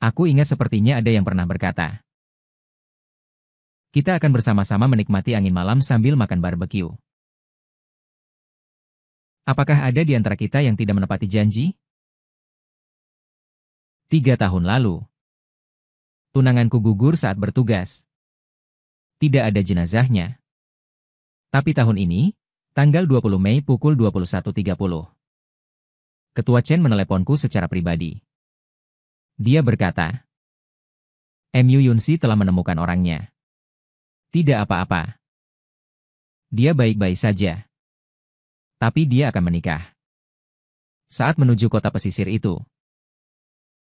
Aku ingat sepertinya ada yang pernah berkata, kita akan bersama-sama menikmati angin malam sambil makan barbeque. Apakah ada di antara kita yang tidak menepati janji? 3 tahun lalu, tunanganku gugur saat bertugas. Tidak ada jenazahnya. Tapi tahun ini, tanggal 20 Mei pukul 21.30. Ketua Chen meneleponku secara pribadi. Dia berkata, Mu Yunsi telah menemukan orangnya. Tidak apa-apa. Dia baik-baik saja. Tapi dia akan menikah. Saat menuju kota pesisir itu,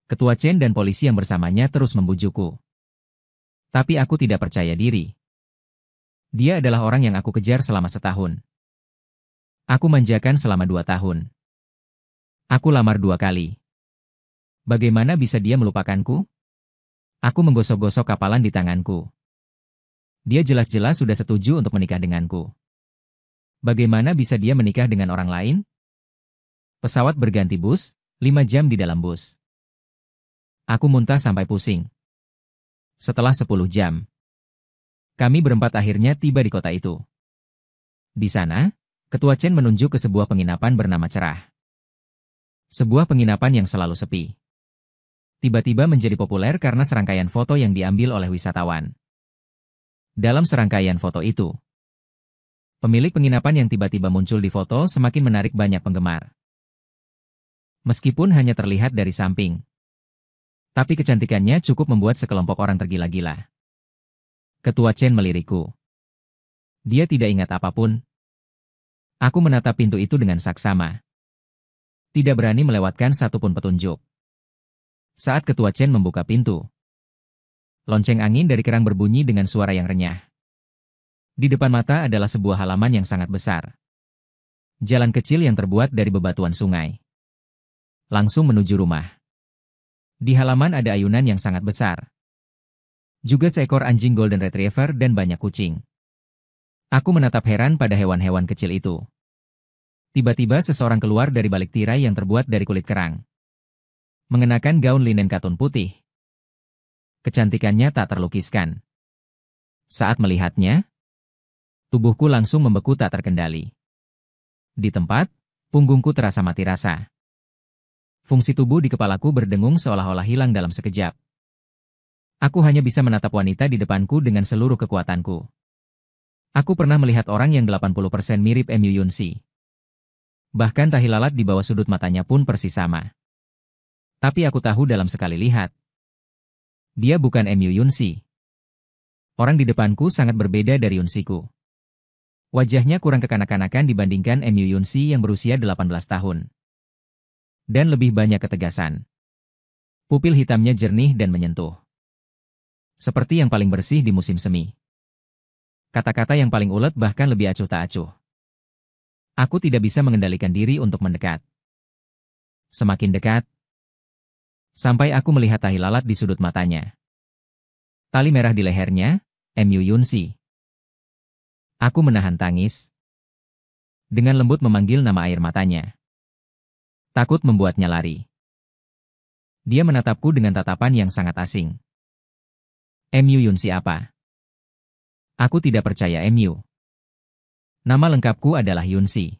Ketua Chen dan polisi yang bersamanya terus membujukku. Tapi aku tidak percaya diri. Dia adalah orang yang aku kejar selama setahun. Aku manjakan selama 2 tahun. Aku lamar 2 kali. Bagaimana bisa dia melupakanku? Aku menggosok-gosok kapalan di tanganku. Dia jelas-jelas sudah setuju untuk menikah denganku. Bagaimana bisa dia menikah dengan orang lain? Pesawat berganti bus, 5 jam di dalam bus. Aku muntah sampai pusing. Setelah 10 jam, kami berempat akhirnya tiba di kota itu. Di sana, Ketua Chen menunjuk ke sebuah penginapan bernama Cerah. Sebuah penginapan yang selalu sepi. Tiba-tiba menjadi populer karena serangkaian foto yang diambil oleh wisatawan. Dalam serangkaian foto itu, pemilik penginapan yang tiba-tiba muncul di foto semakin menarik banyak penggemar. Meskipun hanya terlihat dari samping, tapi kecantikannya cukup membuat sekelompok orang tergila-gila. Ketua Chen melirikku. Dia tidak ingat apapun. Aku menatap pintu itu dengan saksama. Tidak berani melewatkan satupun petunjuk. Saat Ketua Chen membuka pintu, lonceng angin dari kerang berbunyi dengan suara yang renyah. Di depan mata adalah sebuah halaman yang sangat besar. Jalan kecil yang terbuat dari bebatuan sungai. Langsung menuju rumah. Di halaman ada ayunan yang sangat besar. Juga seekor anjing golden retriever dan banyak kucing. Aku menatap heran pada hewan-hewan kecil itu. Tiba-tiba seseorang keluar dari balik tirai yang terbuat dari kulit kerang. Mengenakan gaun linen katun putih. Kecantikannya tak terlukiskan. Saat melihatnya, tubuhku langsung membeku tak terkendali. Di tempat, punggungku terasa mati rasa. Fungsi tubuh di kepalaku berdengung seolah-olah hilang dalam sekejap. Aku hanya bisa menatap wanita di depanku dengan seluruh kekuatanku. Aku pernah melihat orang yang 80% mirip Mu Yunsi. Bahkan tahi lalat di bawah sudut matanya pun persis sama. Tapi aku tahu dalam sekali lihat, dia bukan Mu Yunsi. Orang di depanku sangat berbeda dari Yunsiku. Wajahnya kurang kekanak-kanakan dibandingkan Mu Yunsi yang berusia 18 tahun. Dan lebih banyak ketegasan. Pupil hitamnya jernih dan menyentuh. Seperti yang paling bersih di musim semi. Kata-kata yang paling ulet bahkan lebih acuh tak acuh. Aku tidak bisa mengendalikan diri untuk mendekat. Semakin dekat, sampai aku melihat tahi lalat di sudut matanya. Tali merah di lehernya, Mu Yunsi. Aku menahan tangis. Dengan lembut memanggil nama air matanya. Takut membuatnya lari. Dia menatapku dengan tatapan yang sangat asing. Mu Yunsi apa? Aku tidak percaya Mu. Nama lengkapku adalah Yunsi.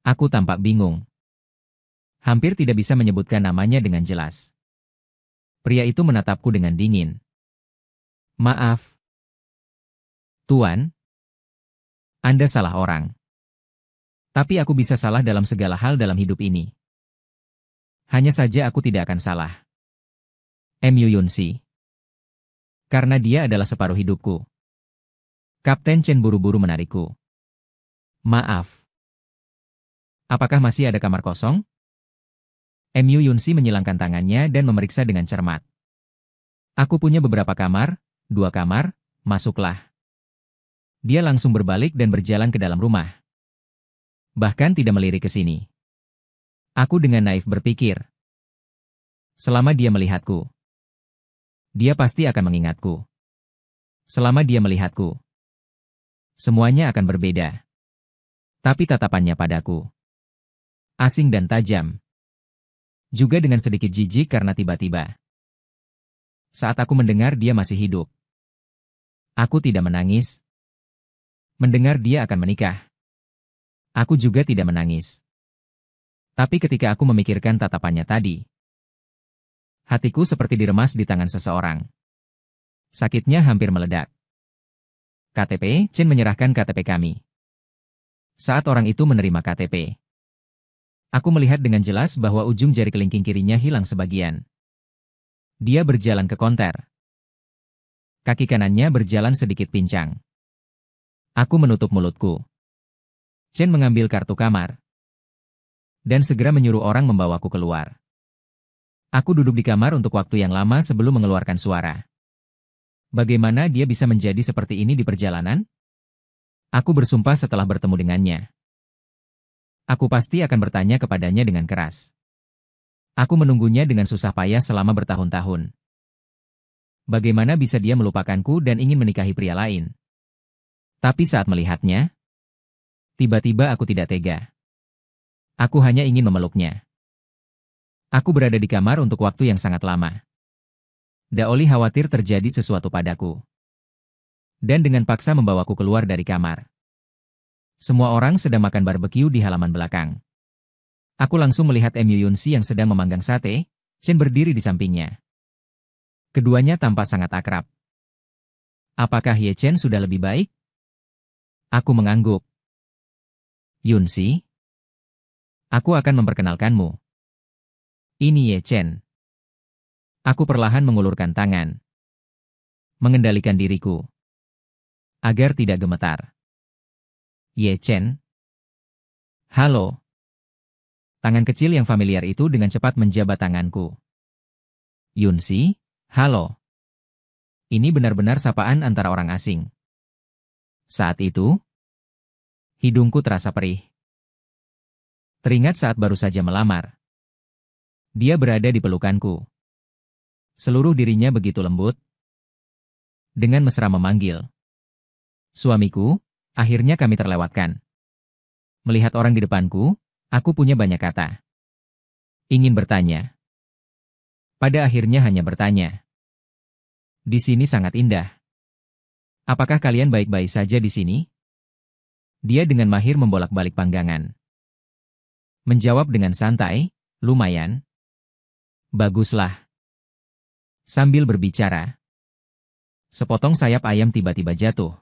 Aku tampak bingung. Hampir tidak bisa menyebutkan namanya dengan jelas. Pria itu menatapku dengan dingin. Maaf. Tuan. Anda salah orang. Tapi aku bisa salah dalam segala hal dalam hidup ini. Hanya saja aku tidak akan salah. Mu Yunsi. Karena dia adalah separuh hidupku. Kapten Chen buru-buru menarikku. Maaf. Apakah masih ada kamar kosong? Mu Yunsi menyilangkan tangannya dan memeriksa dengan cermat. Aku punya beberapa kamar, 2 kamar, masuklah. Dia langsung berbalik dan berjalan ke dalam rumah. Bahkan tidak melirik ke sini. Aku dengan naif berpikir. Selama dia melihatku, dia pasti akan mengingatku. Selama dia melihatku, semuanya akan berbeda. Tapi tatapannya padaku asing dan tajam. Juga dengan sedikit jijik karena tiba-tiba Saat aku mendengar dia masih hidup, aku tidak menangis. Mendengar dia akan menikah, aku juga tidak menangis. Tapi ketika aku memikirkan tatapannya tadi, hatiku seperti diremas di tangan seseorang. Sakitnya hampir meledak. KTP, Chen menyerahkan KTP kami. Saat orang itu menerima KTP, aku melihat dengan jelas bahwa ujung jari kelingking kirinya hilang sebagian. Dia berjalan ke konter. Kaki kanannya berjalan sedikit pincang. Aku menutup mulutku. Chen mengambil kartu kamar dan segera menyuruh orang membawaku keluar. Aku duduk di kamar untuk waktu yang lama sebelum mengeluarkan suara. Bagaimana dia bisa menjadi seperti ini di perjalanan? Aku bersumpah setelah bertemu dengannya. Aku pasti akan bertanya kepadanya dengan keras. Aku menunggunya dengan susah payah selama bertahun-tahun. Bagaimana bisa dia melupakanku dan ingin menikahi pria lain? Tapi saat melihatnya, tiba-tiba aku tidak tega. Aku hanya ingin memeluknya. Aku berada di kamar untuk waktu yang sangat lama. Daoli khawatir terjadi sesuatu padaku. Dan dengan paksa membawaku keluar dari kamar. Semua orang sedang makan barbeque di halaman belakang. Aku langsung melihat Mu Yunsi yang sedang memanggang sate, Chen berdiri di sampingnya. Keduanya tampak sangat akrab. Apakah Ye Chen sudah lebih baik? Aku mengangguk. Yunsi, aku akan memperkenalkanmu. Ini Ye Chen. Aku perlahan mengulurkan tangan. Mengendalikan diriku agar tidak gemetar. Ye Chen. Halo. Tangan kecil yang familiar itu dengan cepat menjabat tanganku. Yunsi, halo. Ini benar-benar sapaan antara orang asing. Saat itu, hidungku terasa perih. Teringat saat baru saja melamar. Dia berada di pelukanku. Seluruh dirinya begitu lembut. Dengan mesra memanggil. Suamiku, akhirnya kami terlewatkan. Melihat orang di depanku, aku punya banyak kata. Ingin bertanya. Pada akhirnya hanya bertanya. Di sini sangat indah. Apakah kalian baik-baik saja di sini? Dia dengan mahir membolak-balik panggangan. Menjawab dengan santai, lumayan. Baguslah. Sambil berbicara, sepotong sayap ayam tiba-tiba jatuh.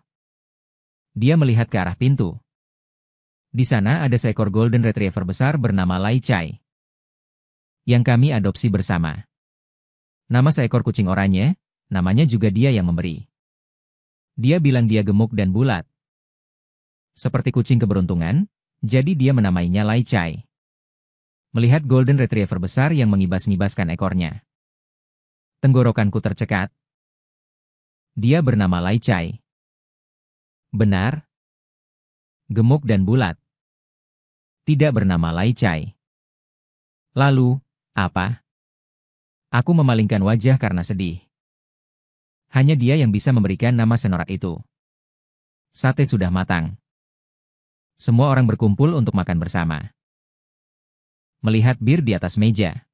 Dia melihat ke arah pintu. Di sana ada seekor golden retriever besar bernama Lai Chai, yang kami adopsi bersama. Nama seekor kucing oranye, namanya juga dia yang memberi. Dia bilang dia gemuk dan bulat. Seperti kucing keberuntungan, jadi dia menamainya Lai Chai. Melihat golden retriever besar yang mengibas-ngibaskan ekornya, tenggorokanku tercekat. Dia bernama Lai Chai. Benar. Gemuk dan bulat. Tidak bernama Lai Chai. Lalu, apa? Aku memalingkan wajah karena sedih. Hanya dia yang bisa memberikan nama senorak itu. Sate sudah matang. Semua orang berkumpul untuk makan bersama. Melihat bir di atas meja,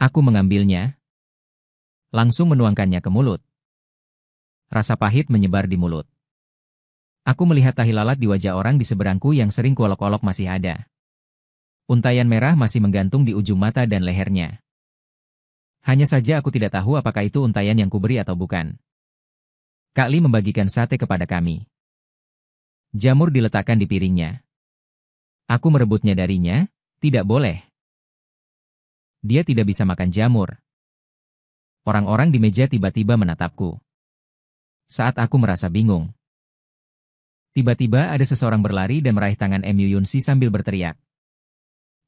aku mengambilnya, langsung menuangkannya ke mulut. Rasa pahit menyebar di mulut. Aku melihat tahi lalat di wajah orang di seberangku yang sering kuolok-olok masih ada. Untaian merah masih menggantung di ujung mata dan lehernya. Hanya saja aku tidak tahu apakah itu untaian yang kuberi atau bukan. Kak Li membagikan sate kepada kami. Jamur diletakkan di piringnya. Aku merebutnya darinya, tidak boleh. Dia tidak bisa makan jamur. Orang-orang di meja tiba-tiba menatapku. Saat aku merasa bingung, tiba-tiba ada seseorang berlari dan meraih tangan Mu Yunsi sambil berteriak.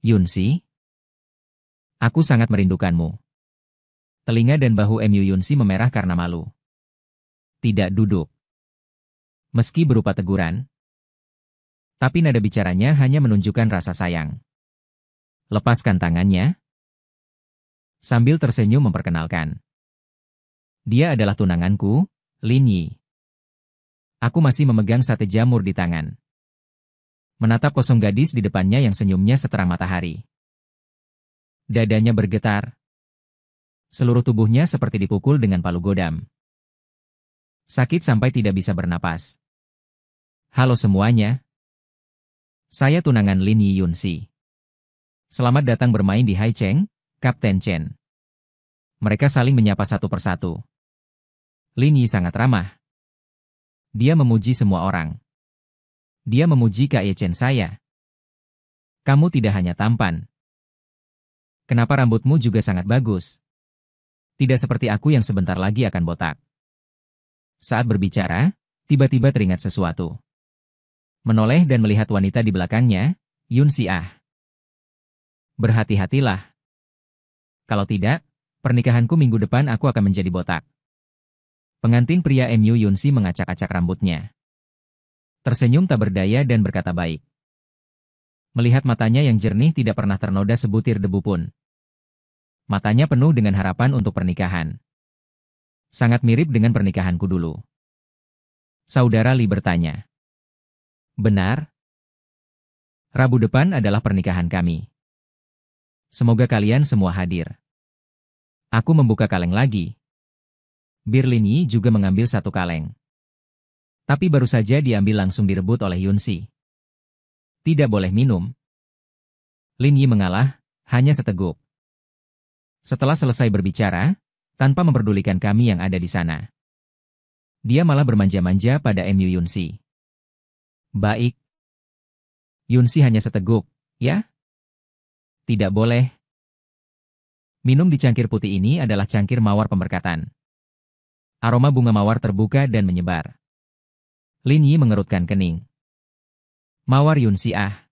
Yunsi? Aku sangat merindukanmu. Telinga dan bahu Mu Yunsi memerah karena malu. Tidak duduk. Meski berupa teguran, tapi nada bicaranya hanya menunjukkan rasa sayang. Lepaskan tangannya. Sambil tersenyum memperkenalkan. Dia adalah tunanganku, Lin Yi. Aku masih memegang sate jamur di tangan. Menatap kosong gadis di depannya yang senyumnya seterang matahari. Dadanya bergetar. Seluruh tubuhnya seperti dipukul dengan palu godam. Sakit sampai tidak bisa bernapas. Halo semuanya. Saya tunangan Lin Yi Yunxi. Selamat datang bermain di Haicheng, Kapten Chen. Mereka saling menyapa satu persatu. Lin Yi sangat ramah. Dia memuji semua orang. Dia memuji Kak Ye Chen saya. Kamu tidak hanya tampan. Kenapa rambutmu juga sangat bagus? Tidak seperti aku yang sebentar lagi akan botak. Saat berbicara, tiba-tiba teringat sesuatu. Menoleh dan melihat wanita di belakangnya, Yunxi Ah. Berhati-hatilah. Kalau tidak, pernikahanku minggu depan aku akan menjadi botak. Pengantin pria MU Yunxi mengacak-acak rambutnya. Tersenyum tak berdaya dan berkata baik. Melihat matanya yang jernih tidak pernah ternoda sebutir debu pun. Matanya penuh dengan harapan untuk pernikahan. Sangat mirip dengan pernikahanku dulu. Saudara Li bertanya. Benar? Rabu depan adalah pernikahan kami. Semoga kalian semua hadir. Aku membuka kaleng lagi. Bir Lin Yi juga mengambil satu kaleng. Tapi baru saja diambil langsung direbut oleh Yunxi. Tidak boleh minum. Lin Yi mengalah, hanya seteguk. Setelah selesai berbicara, tanpa memperdulikan kami yang ada di sana. Dia malah bermanja-manja pada MU Yunxi. Baik. Yunxi hanya seteguk, ya? Tidak boleh. Minum di cangkir putih ini adalah cangkir mawar pemberkatan. Aroma bunga mawar terbuka dan menyebar. Lin Yi mengerutkan kening. Mawar Yunxi Ah.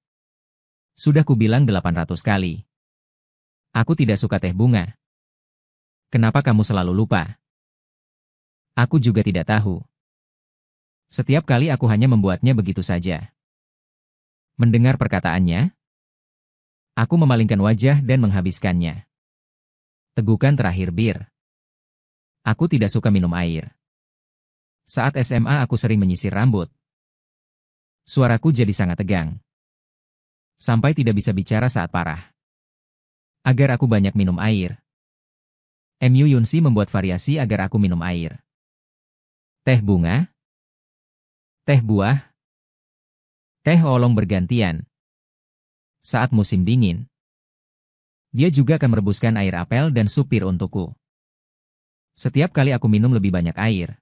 Sudah kubilang 800 kali. Aku tidak suka teh bunga. Kenapa kamu selalu lupa? Aku juga tidak tahu. Setiap kali aku hanya membuatnya begitu saja. Mendengar perkataannya, aku memalingkan wajah dan menghabiskannya. Tegukan terakhir bir. Aku tidak suka minum air. Saat SMA aku sering menyisir rambut. Suaraku jadi sangat tegang. Sampai tidak bisa bicara saat parah. Agar aku banyak minum air. MU Yunxi membuat variasi agar aku minum air. Teh bunga. Teh buah. Teh oolong bergantian. Saat musim dingin. Dia juga akan merebuskan air apel dan supir untukku. Setiap kali aku minum lebih banyak air.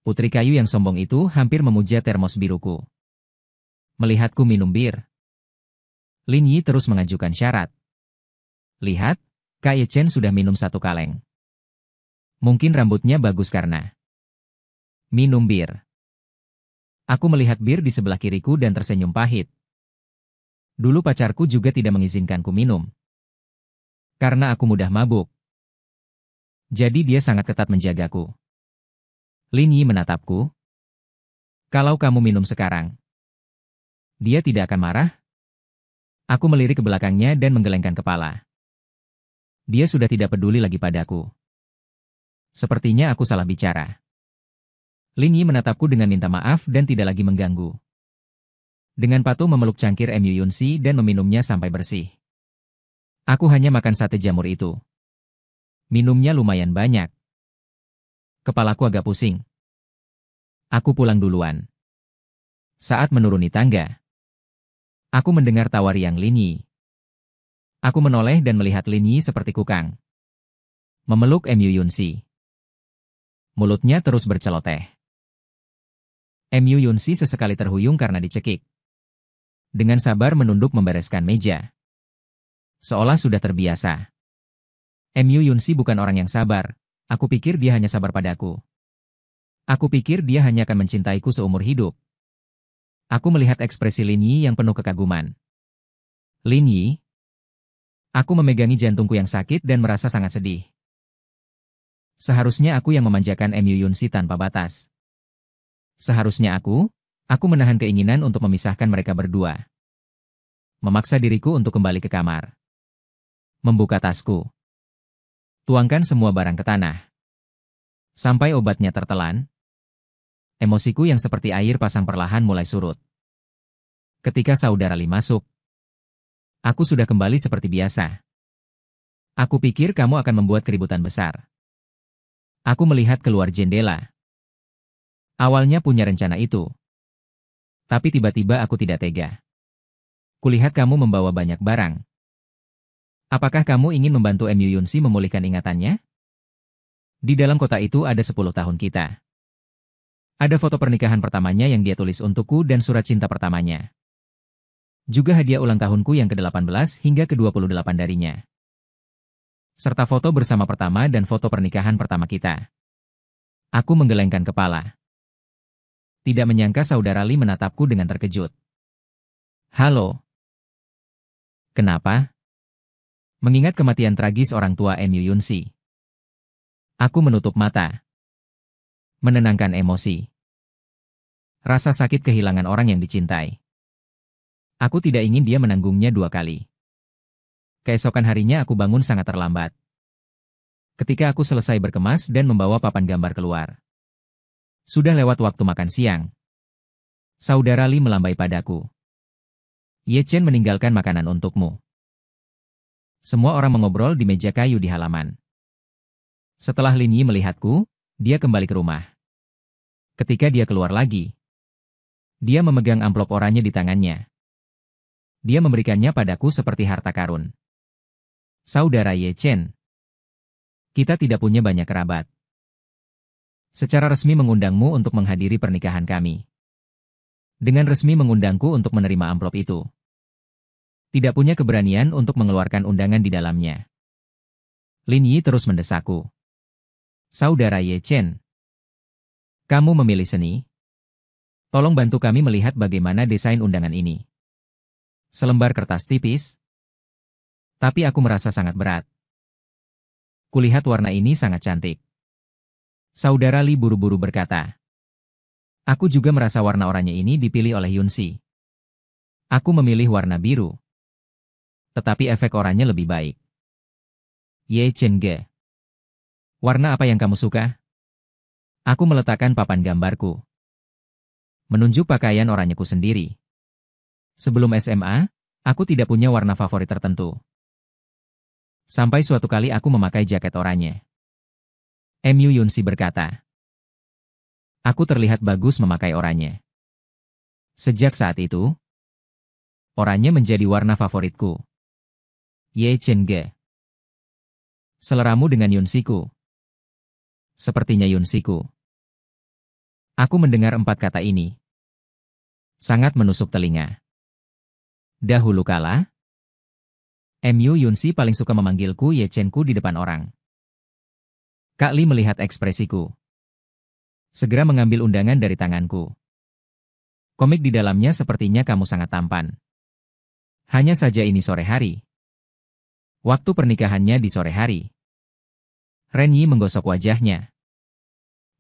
Putri kayu yang sombong itu hampir memuja termos biruku. Melihatku minum bir. Lin Yi terus mengajukan syarat. Lihat, Kak Ye Chen sudah minum satu kaleng. Mungkin rambutnya bagus karena minum bir. Aku melihat bir di sebelah kiriku dan tersenyum pahit. Dulu pacarku juga tidak mengizinkanku minum. Karena aku mudah mabuk. Jadi dia sangat ketat menjagaku. Lin Yi menatapku. Kalau kamu minum sekarang, dia tidak akan marah? Aku melirik ke belakangnya dan menggelengkan kepala. Dia sudah tidak peduli lagi padaku. Sepertinya aku salah bicara. Lin Yi menatapku dengan minta maaf dan tidak lagi mengganggu. Dengan patuh memeluk cangkir MU Yunxi dan meminumnya sampai bersih. Aku hanya makan sate jamur itu. Minumnya lumayan banyak. Kepalaku agak pusing. Aku pulang duluan. Saat menuruni tangga, aku mendengar tawa riang Lin Yi. Aku menoleh dan melihat Lin Yi seperti kukang. Memeluk MU Yunxi. Mulutnya terus berceloteh. MU Yunxi sesekali terhuyung karena dicekik. Dengan sabar menunduk membereskan meja. Seolah sudah terbiasa. MU Yunxi bukan orang yang sabar. Aku pikir dia hanya sabar padaku. Aku pikir dia hanya akan mencintaiku seumur hidup. Aku melihat ekspresi Lin Yi yang penuh kekaguman. Lin Yi. Aku memegangi jantungku yang sakit dan merasa sangat sedih. Seharusnya aku yang memanjakan MU Yunxi tanpa batas. Seharusnya aku menahan keinginan untuk memisahkan mereka berdua. Memaksa diriku untuk kembali ke kamar. Membuka tasku. Tuangkan semua barang ke tanah. Sampai obatnya tertelan. Emosiku yang seperti air pasang perlahan mulai surut. Ketika saudara Li masuk, aku sudah kembali seperti biasa. Aku pikir kamu akan membuat keributan besar. Aku melihat keluar jendela. Awalnya punya rencana itu. Tapi tiba-tiba aku tidak tega. Kulihat kamu membawa banyak barang. Apakah kamu ingin membantu Mu Yunsi memulihkan ingatannya? Di dalam kota itu ada 10 tahun kita. Ada foto pernikahan pertamanya yang dia tulis untukku dan surat cinta pertamanya. Juga hadiah ulang tahunku yang ke-18 hingga ke-28 darinya. Serta foto bersama pertama dan foto pernikahan pertama kita. Aku menggelengkan kepala. Tidak menyangka saudara Lee menatapku dengan terkejut. Halo. Kenapa? Mengingat kematian tragis orang tua Mu Yunsi. Aku menutup mata. Menenangkan emosi. Rasa sakit kehilangan orang yang dicintai. Aku tidak ingin dia menanggungnya 2 kali. Keesokan harinya aku bangun sangat terlambat. Ketika aku selesai berkemas dan membawa papan gambar keluar. Sudah lewat waktu makan siang. Saudara Lee melambai padaku. Ye Chen meninggalkan makanan untukmu. Semua orang mengobrol di meja kayu di halaman. Setelah Lin Yi melihatku, dia kembali ke rumah. Ketika dia keluar lagi, dia memegang amplop oranye di tangannya. Dia memberikannya padaku seperti harta karun. Saudara Ye Chen, kita tidak punya banyak kerabat. Secara resmi mengundangmu untuk menghadiri pernikahan kami. Dengan resmi mengundangku untuk menerima amplop itu. Tidak punya keberanian untuk mengeluarkan undangan di dalamnya. Lin Yi terus mendesakku. Saudara Ye Chen, kamu memilih seni? Tolong bantu kami melihat bagaimana desain undangan ini. Selembar kertas tipis. Tapi aku merasa sangat berat. Kulihat warna ini sangat cantik. Saudara Lee buru-buru berkata. Aku juga merasa warna oranye ini dipilih oleh Yunsi. Aku memilih warna biru. Tetapi efek oranye lebih baik. Ye Chen Ge. Warna apa yang kamu suka? Aku meletakkan papan gambarku. Menunjuk pakaian oranyeku sendiri. Sebelum SMA, aku tidak punya warna favorit tertentu. Sampai suatu kali aku memakai jaket oranye. Mu Yunsi berkata. Aku terlihat bagus memakai oranye. Sejak saat itu, oranye menjadi warna favoritku. Ye Chen Ge. Seleramu dengan Yunsiku. Sepertinya Yunsiku. Aku mendengar 4 kata ini. Sangat menusuk telinga. Dahulu kala, Mu Yunsi paling suka memanggilku Ye Chen-ku di depan orang. Kak Lee melihat ekspresiku. Segera mengambil undangan dari tanganku. Komik di dalamnya sepertinya kamu sangat tampan. Hanya saja ini sore hari. Waktu pernikahannya di sore hari. Ren Yi menggosok wajahnya.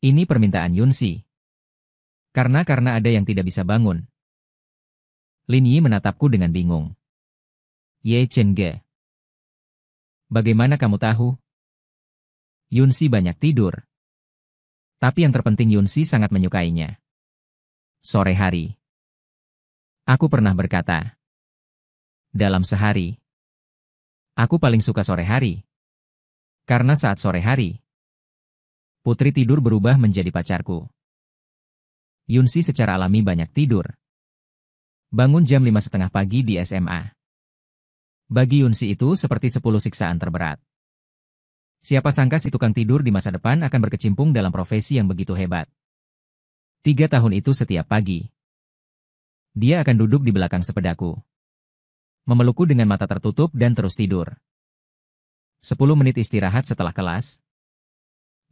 Ini permintaan Yunsi. Karena ada yang tidak bisa bangun. Lin Yi menatapku dengan bingung. Ye Chen Ge. Bagaimana kamu tahu? Yunsi banyak tidur. Tapi yang terpenting Yunsi sangat menyukainya. Sore hari. Aku pernah berkata. Dalam sehari. Aku paling suka sore hari. Karena saat sore hari, Putri tidur berubah menjadi pacarku. Yunsi secara alami banyak tidur. Bangun jam 5:30 pagi di SMA. Bagi Yunsi itu seperti 10 siksaan terberat. Siapa sangka si tukang tidur di masa depan akan berkecimpung dalam profesi yang begitu hebat. 3 tahun itu setiap pagi. Dia akan duduk di belakang sepedaku. Memelukku dengan mata tertutup dan terus tidur. 10 menit istirahat setelah kelas.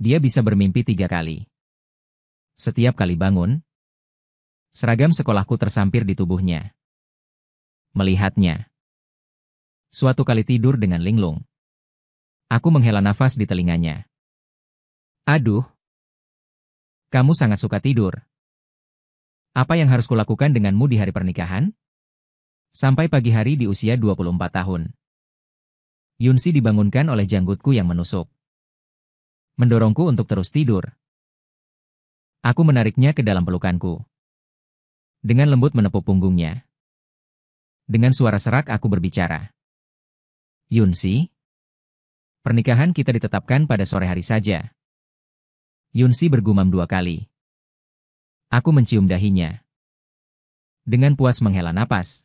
Dia bisa bermimpi 3 kali. Setiap kali bangun, seragam sekolahku tersampir di tubuhnya. Melihatnya. Suatu kali tidur dengan linglung. Aku menghela nafas di telinganya. Aduh. Kamu sangat suka tidur. Apa yang harus kulakukan denganmu di hari pernikahan? Sampai pagi hari di usia 24 tahun. Yunsi dibangunkan oleh janggutku yang menusuk. Mendorongku untuk terus tidur. Aku menariknya ke dalam pelukanku. Dengan lembut menepuk punggungnya. Dengan suara serak aku berbicara. Yunsi? Pernikahan kita ditetapkan pada sore hari saja. Yunsi bergumam 2 kali. Aku mencium dahinya. Dengan puas menghela napas.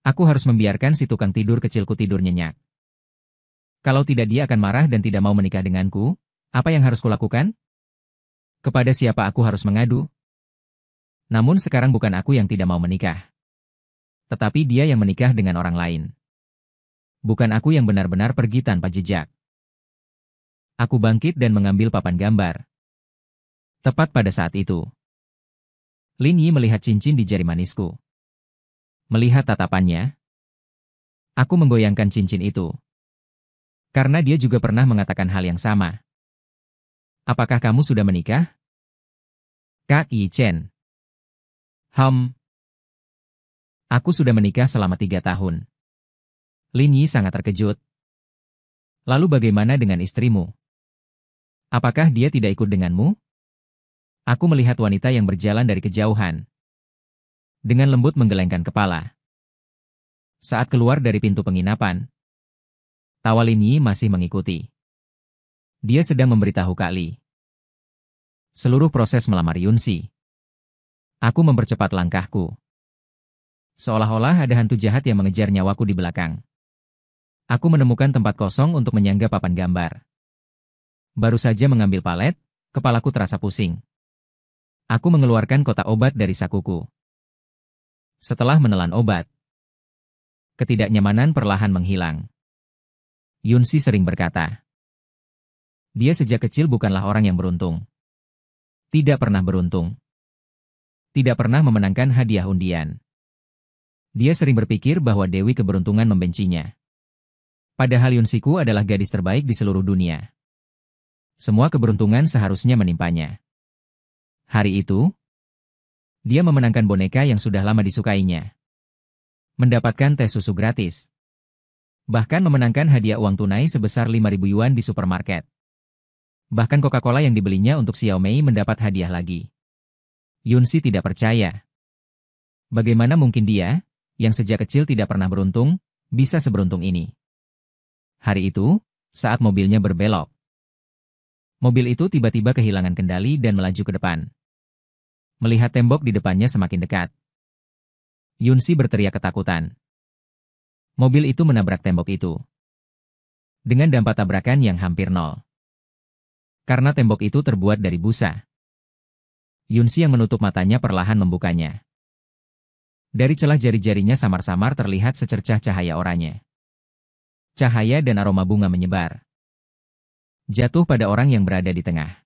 Aku harus membiarkan si tukang tidur kecilku tidur nyenyak. Kalau tidak dia akan marah dan tidak mau menikah denganku, apa yang harus kulakukan? Kepada siapa aku harus mengadu? Namun sekarang bukan aku yang tidak mau menikah. Tetapi dia yang menikah dengan orang lain. Bukan aku yang benar-benar pergi tanpa jejak. Aku bangkit dan mengambil papan gambar. Tepat pada saat itu, Lin Yi melihat cincin di jari manisku. Melihat tatapannya, aku menggoyangkan cincin itu. Karena dia juga pernah mengatakan hal yang sama. Apakah kamu sudah menikah? Kak Yi Chen. Aku sudah menikah selama 3 tahun. Lin Yi sangat terkejut. Lalu bagaimana dengan istrimu? Apakah dia tidak ikut denganmu? Aku melihat wanita yang berjalan dari kejauhan. Dengan lembut menggelengkan kepala. Saat keluar dari pintu penginapan, tawa Lin Yi masih mengikuti. Dia sedang memberitahu Kak Li seluruh proses melamar Yunsi. Aku mempercepat langkahku. Seolah-olah ada hantu jahat yang mengejar nyawaku di belakang. Aku menemukan tempat kosong untuk menyangga papan gambar. Baru saja mengambil palet, kepalaku terasa pusing. Aku mengeluarkan kotak obat dari sakuku. Setelah menelan obat, ketidaknyamanan perlahan menghilang. Yunsi sering berkata, dia sejak kecil bukanlah orang yang beruntung. Tidak pernah beruntung. Tidak pernah memenangkan hadiah undian. Dia sering berpikir bahwa Dewi Keberuntungan membencinya. Padahal Yunsiku adalah gadis terbaik di seluruh dunia. Semua keberuntungan seharusnya menimpanya. Hari itu, dia memenangkan boneka yang sudah lama disukainya. Mendapatkan teh susu gratis. Bahkan memenangkan hadiah uang tunai sebesar 5.000 yuan di supermarket. Bahkan Coca-Cola yang dibelinya untuk Xiao Mei mendapat hadiah lagi. Yunsi tidak percaya. Bagaimana mungkin dia, yang sejak kecil tidak pernah beruntung, bisa seberuntung ini? Hari itu, saat mobilnya berbelok, mobil itu tiba-tiba kehilangan kendali dan melaju ke depan. Melihat tembok di depannya semakin dekat, Yunsi berteriak ketakutan. Mobil itu menabrak tembok itu. Dengan dampak tabrakan yang hampir nol. Karena tembok itu terbuat dari busa. Yunsi yang menutup matanya perlahan membukanya. Dari celah jari-jarinya samar-samar terlihat secercah cahaya oranye. Cahaya dan aroma bunga menyebar. Jatuh pada orang yang berada di tengah.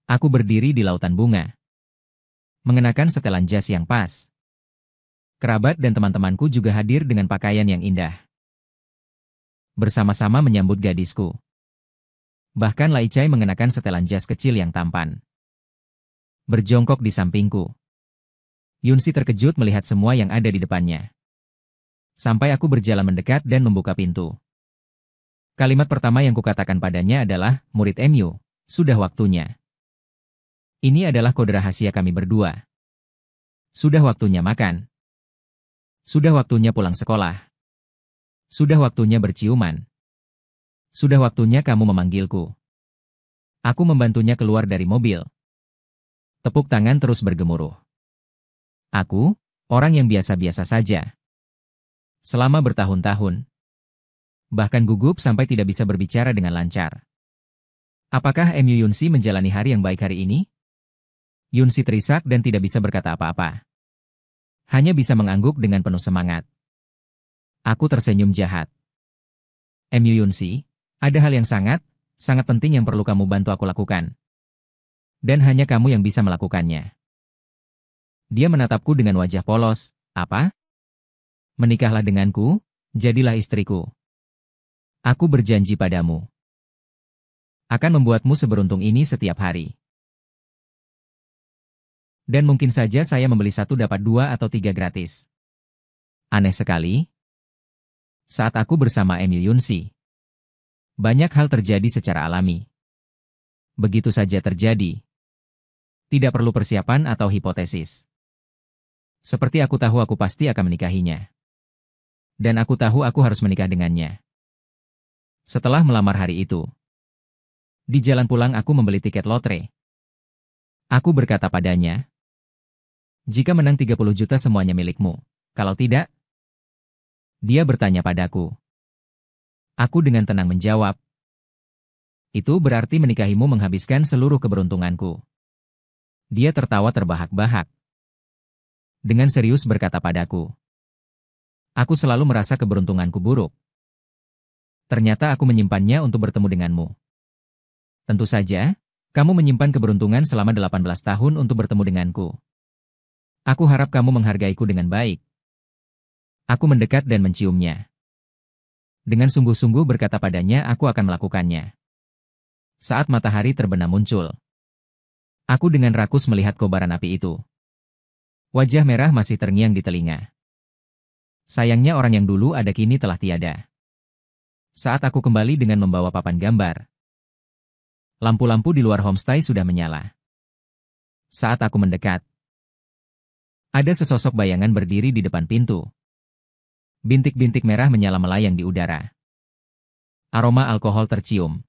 Aku berdiri di lautan bunga. Mengenakan setelan jas yang pas. Kerabat dan teman-temanku juga hadir dengan pakaian yang indah. Bersama-sama menyambut gadisku. Bahkan Lai Chai mengenakan setelan jas kecil yang tampan. Berjongkok di sampingku. Yunsi terkejut melihat semua yang ada di depannya. Sampai aku berjalan mendekat dan membuka pintu. Kalimat pertama yang kukatakan padanya adalah, murid MU, sudah waktunya. Ini adalah kode rahasia kami berdua. Sudah waktunya makan. Sudah waktunya pulang sekolah. Sudah waktunya berciuman. Sudah waktunya kamu memanggilku. Aku membantunya keluar dari mobil. Tepuk tangan terus bergemuruh. Aku, orang yang biasa-biasa saja. Selama bertahun-tahun. Bahkan gugup sampai tidak bisa berbicara dengan lancar. Apakah MU Yunsi menjalani hari yang baik hari ini? Yunsi terisak dan tidak bisa berkata apa-apa. Hanya bisa mengangguk dengan penuh semangat. Aku tersenyum jahat. MU Yunsi, ada hal yang sangat penting yang perlu kamu bantu aku lakukan. Dan hanya kamu yang bisa melakukannya. Dia menatapku dengan wajah polos. Apa? Menikahlah denganku, jadilah istriku. Aku berjanji padamu. Akan membuatmu seberuntung ini setiap hari. Dan mungkin saja saya membeli 1 dapat 2 atau 3 gratis. Aneh sekali. Saat aku bersama MU Yunsi, banyak hal terjadi secara alami. Begitu saja terjadi. Tidak perlu persiapan atau hipotesis. Seperti aku tahu aku pasti akan menikahinya. Dan aku tahu aku harus menikah dengannya. Setelah melamar hari itu, di jalan pulang aku membeli tiket lotre. Aku berkata padanya, jika menang 30 juta semuanya milikmu. Kalau tidak, dia bertanya padaku. Aku dengan tenang menjawab, itu berarti menikahimu menghabiskan seluruh keberuntunganku. Dia tertawa terbahak-bahak. Dengan serius berkata padaku, aku selalu merasa keberuntunganku buruk. Ternyata aku menyimpannya untuk bertemu denganmu. Tentu saja, kamu menyimpan keberuntungan selama 18 tahun untuk bertemu denganku. Aku harap kamu menghargaiku dengan baik. Aku mendekat dan menciumnya. Dengan sungguh-sungguh berkata padanya aku akan melakukannya. Saat matahari terbenam muncul, aku dengan rakus melihat kobaran api itu. Wajah merah masih terngiang di telinga. Sayangnya orang yang dulu ada kini telah tiada. Saat aku kembali dengan membawa papan gambar, lampu-lampu di luar homestay sudah menyala. Saat aku mendekat, ada sesosok bayangan berdiri di depan pintu. Bintik-bintik merah menyala melayang di udara. Aroma alkohol tercium.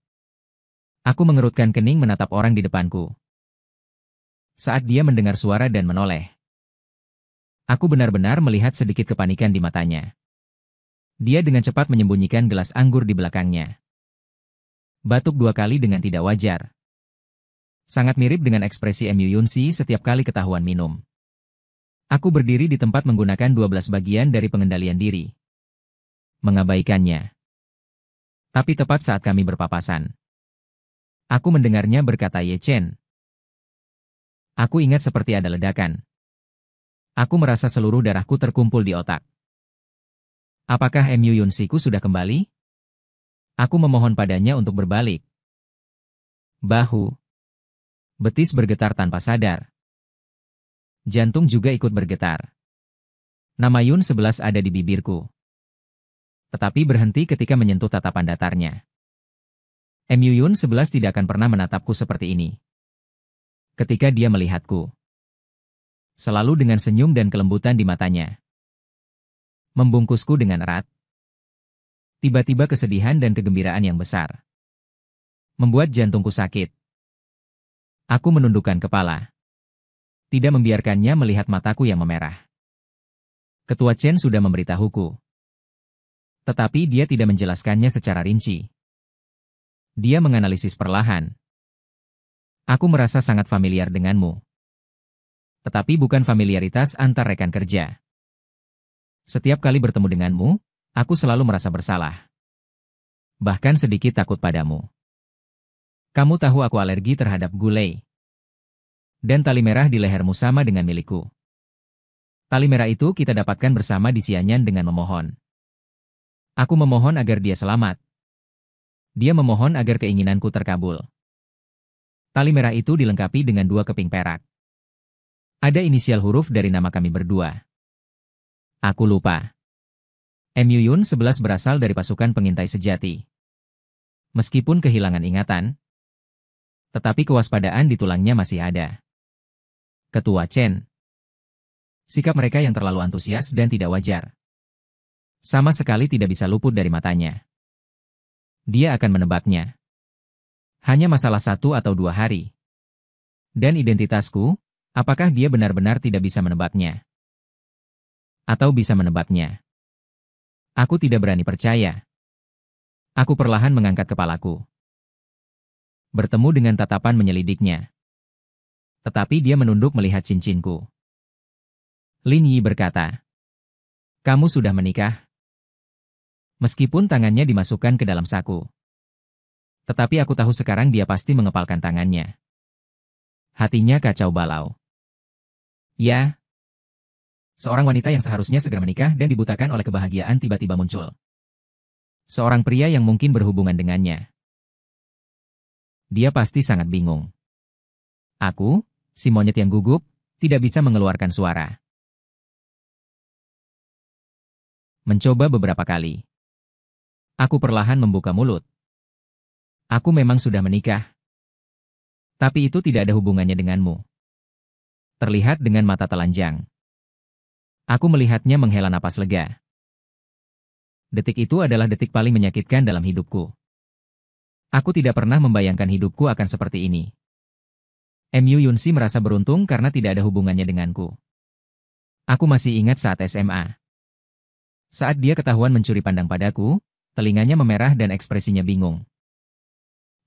Aku mengerutkan kening menatap orang di depanku. Saat dia mendengar suara dan menoleh, aku benar-benar melihat sedikit kepanikan di matanya. Dia dengan cepat menyembunyikan gelas anggur di belakangnya. Batuk 2 kali dengan tidak wajar. Sangat mirip dengan ekspresi Mu Yunsi setiap kali ketahuan minum. Aku berdiri di tempat menggunakan 12 bagian dari pengendalian diri. Mengabaikannya. Tapi tepat saat kami berpapasan, aku mendengarnya berkata Ye Chen. Aku ingat seperti ada ledakan. Aku merasa seluruh darahku terkumpul di otak. Apakah Mu Yunsiku sudah kembali? Aku memohon padanya untuk berbalik. Bahu. Betis bergetar tanpa sadar. Jantung juga ikut bergetar. Nama Yun 11 ada di bibirku. Tetapi berhenti ketika menyentuh tatapan datarnya. Mu Yun 11 tidak akan pernah menatapku seperti ini. Ketika dia melihatku, selalu dengan senyum dan kelembutan di matanya. Membungkusku dengan erat. Tiba-tiba kesedihan dan kegembiraan yang besar membuat jantungku sakit. Aku menundukkan kepala. Tidak membiarkannya melihat mataku yang memerah. Ketua Chen sudah memberitahuku. Tetapi dia tidak menjelaskannya secara rinci. Dia menganalisis perlahan. Aku merasa sangat familiar denganmu. Tetapi bukan familiaritas antar rekan kerja. Setiap kali bertemu denganmu, aku selalu merasa bersalah. Bahkan sedikit takut padamu. Kamu tahu aku alergi terhadap gulai. Dan tali merah di lehermu sama dengan milikku. Tali merah itu kita dapatkan bersama di Xianyan dengan memohon. Aku memohon agar dia selamat. Dia memohon agar keinginanku terkabul. Tali merah itu dilengkapi dengan 2 keping perak. Ada inisial huruf dari nama kami berdua. Aku lupa. Mu Yun 11 berasal dari pasukan pengintai sejati. Meskipun kehilangan ingatan, tetapi kewaspadaan di tulangnya masih ada. Ketua Chen. Sikap mereka yang terlalu antusias dan tidak wajar. Sama sekali tidak bisa luput dari matanya. Dia akan menebaknya. Hanya masalah 1 atau 2 hari. Dan identitasku, apakah dia benar-benar tidak bisa menebaknya? Atau bisa menebaknya? Aku tidak berani percaya. Aku perlahan mengangkat kepalaku. Bertemu dengan tatapan menyelidiknya. Tetapi dia menunduk melihat cincinku. Lin Yi berkata, kamu sudah menikah? Meskipun tangannya dimasukkan ke dalam saku. Tetapi aku tahu sekarang dia pasti mengepalkan tangannya. Hatinya kacau balau. Ya. Seorang wanita yang seharusnya segera menikah dan dibutakan oleh kebahagiaan tiba-tiba muncul. Seorang pria yang mungkin berhubungan dengannya. Dia pasti sangat bingung. Aku, si monyet yang gugup, tidak bisa mengeluarkan suara. Mencoba beberapa kali. Aku perlahan membuka mulut. Aku memang sudah menikah. Tapi itu tidak ada hubungannya denganmu. Terlihat dengan mata telanjang. Aku melihatnya menghela napas lega. Detik itu adalah detik paling menyakitkan dalam hidupku. Aku tidak pernah membayangkan hidupku akan seperti ini. Mu Yunsi merasa beruntung karena tidak ada hubungannya denganku. Aku masih ingat saat SMA. Saat dia ketahuan mencuri pandang padaku, telinganya memerah dan ekspresinya bingung.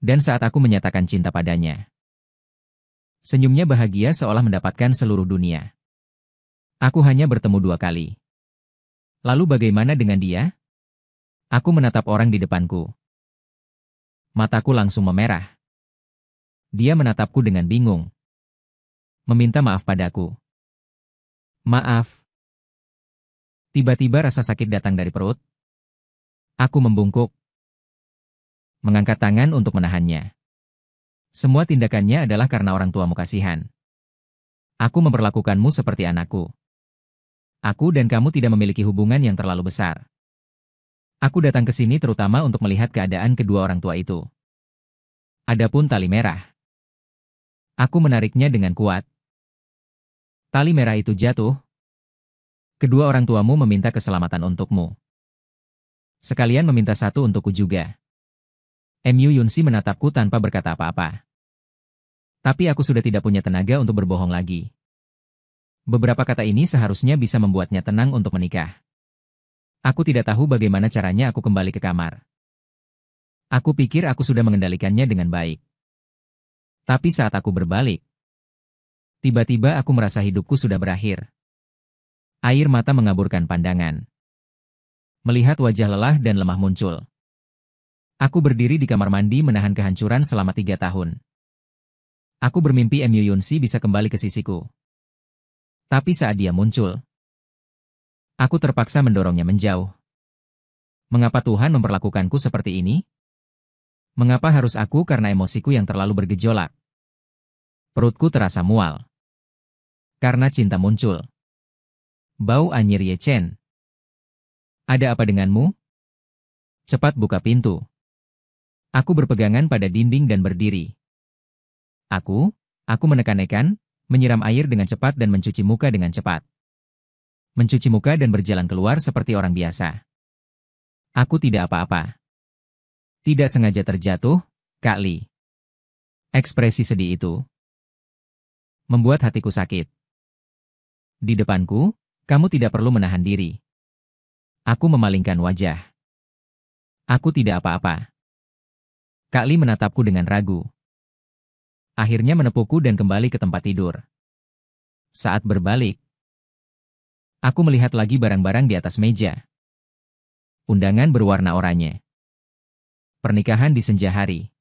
Dan saat aku menyatakan cinta padanya, senyumnya bahagia seolah mendapatkan seluruh dunia. Aku hanya bertemu 2 kali. Lalu bagaimana dengan dia? Aku menatap orang di depanku. Mataku langsung memerah. Dia menatapku dengan bingung. Meminta maaf padaku. Maaf. Tiba-tiba rasa sakit datang dari perut. Aku membungkuk. Mengangkat tangan untuk menahannya. Semua tindakannya adalah karena orang tuamu kasihan. Aku memperlakukanmu seperti anakku. Aku dan kamu tidak memiliki hubungan yang terlalu besar. Aku datang ke sini terutama untuk melihat keadaan kedua orang tua itu. Adapun tali merah. Aku menariknya dengan kuat. Tali merah itu jatuh. Kedua orang tuamu meminta keselamatan untukmu. Sekalian meminta satu untukku juga. Mu Yunsi menatapku tanpa berkata apa-apa. Tapi aku sudah tidak punya tenaga untuk berbohong lagi. Beberapa kata ini seharusnya bisa membuatnya tenang untuk menikah. Aku tidak tahu bagaimana caranya aku kembali ke kamar. Aku pikir aku sudah mengendalikannya dengan baik. Tapi saat aku berbalik, tiba-tiba aku merasa hidupku sudah berakhir. Air mata mengaburkan pandangan. Melihat wajah lelah dan lemah muncul. Aku berdiri di kamar mandi menahan kehancuran selama 3 tahun. Aku bermimpi Mu Yunsi bisa kembali ke sisiku. Tapi saat dia muncul, aku terpaksa mendorongnya menjauh. Mengapa Tuhan memperlakukanku seperti ini? Mengapa harus aku karena emosiku yang terlalu bergejolak? Perutku terasa mual. Karena cinta muncul. Bau anyir Ye Chen. Ada apa denganmu? Cepat buka pintu. Aku berpegangan pada dinding dan berdiri. Aku menekan-nekan, menyiram air dengan cepat dan mencuci muka dengan cepat. Mencuci muka dan berjalan keluar seperti orang biasa. Aku tidak apa-apa. Tidak sengaja terjatuh, Kak Li. Ekspresi sedih itu membuat hatiku sakit. Di depanku, kamu tidak perlu menahan diri. Aku memalingkan wajah. Aku tidak apa-apa. Kak Li menatapku dengan ragu. Akhirnya menepukku dan kembali ke tempat tidur. Saat berbalik, aku melihat lagi barang-barang di atas meja. Undangan berwarna oranye. Pernikahan di senja hari.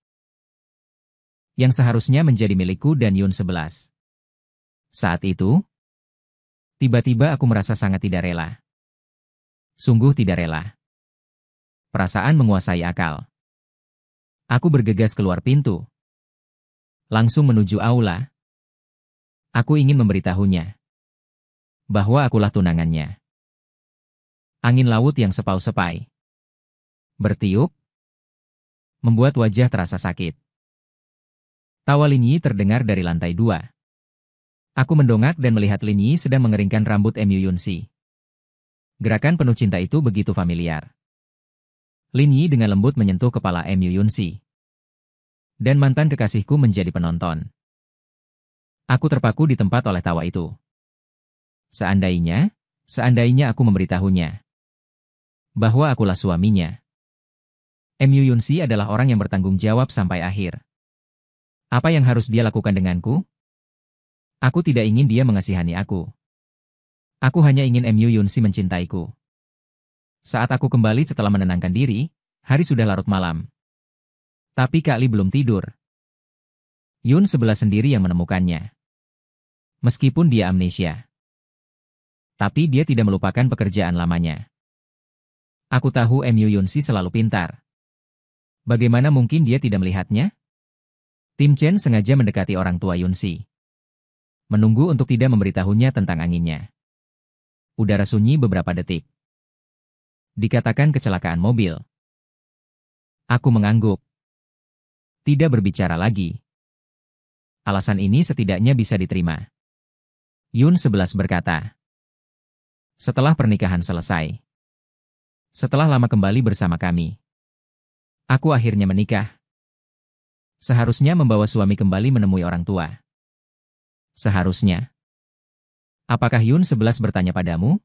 Yang seharusnya menjadi milikku dan Yun 11. Saat itu, tiba-tiba aku merasa sangat tidak rela. Sungguh tidak rela. Perasaan menguasai akal. Aku bergegas keluar pintu. Langsung menuju aula. Aku ingin memberitahunya bahwa akulah tunangannya. Angin laut yang sepau-sepai bertiup, membuat wajah terasa sakit. Tawa Lin Yi terdengar dari lantai 2. Aku mendongak dan melihat Lin Yi sedang mengeringkan rambut Mu Yunsi. Gerakan penuh cinta itu begitu familiar. Lin Yi dengan lembut menyentuh kepala Mu Yunsi. Dan mantan kekasihku menjadi penonton. Aku terpaku di tempat oleh tawa itu. Seandainya aku memberitahunya bahwa akulah suaminya. Mu Yunsi adalah orang yang bertanggung jawab sampai akhir. Apa yang harus dia lakukan denganku? Aku tidak ingin dia mengasihani aku. Aku hanya ingin Mu Yunsi mencintaiku. Saat aku kembali setelah menenangkan diri, hari sudah larut malam. Tapi Kak Li belum tidur. Yun 11 sendiri yang menemukannya. Meskipun dia amnesia. Tapi dia tidak melupakan pekerjaan lamanya. Aku tahu Mu Yunsi selalu pintar. Bagaimana mungkin dia tidak melihatnya? Tim Chen sengaja mendekati orang tua Yunsi. Menunggu untuk tidak memberitahunya tentang anginnya. Udara sunyi beberapa detik. Dikatakan kecelakaan mobil. Aku mengangguk. Tidak berbicara lagi. Alasan ini setidaknya bisa diterima. Yun 11 berkata. Setelah pernikahan selesai. Setelah lama kembali bersama kami. Aku akhirnya menikah. Seharusnya membawa suami kembali menemui orang tua. Seharusnya. Apakah Yun 11 bertanya padamu?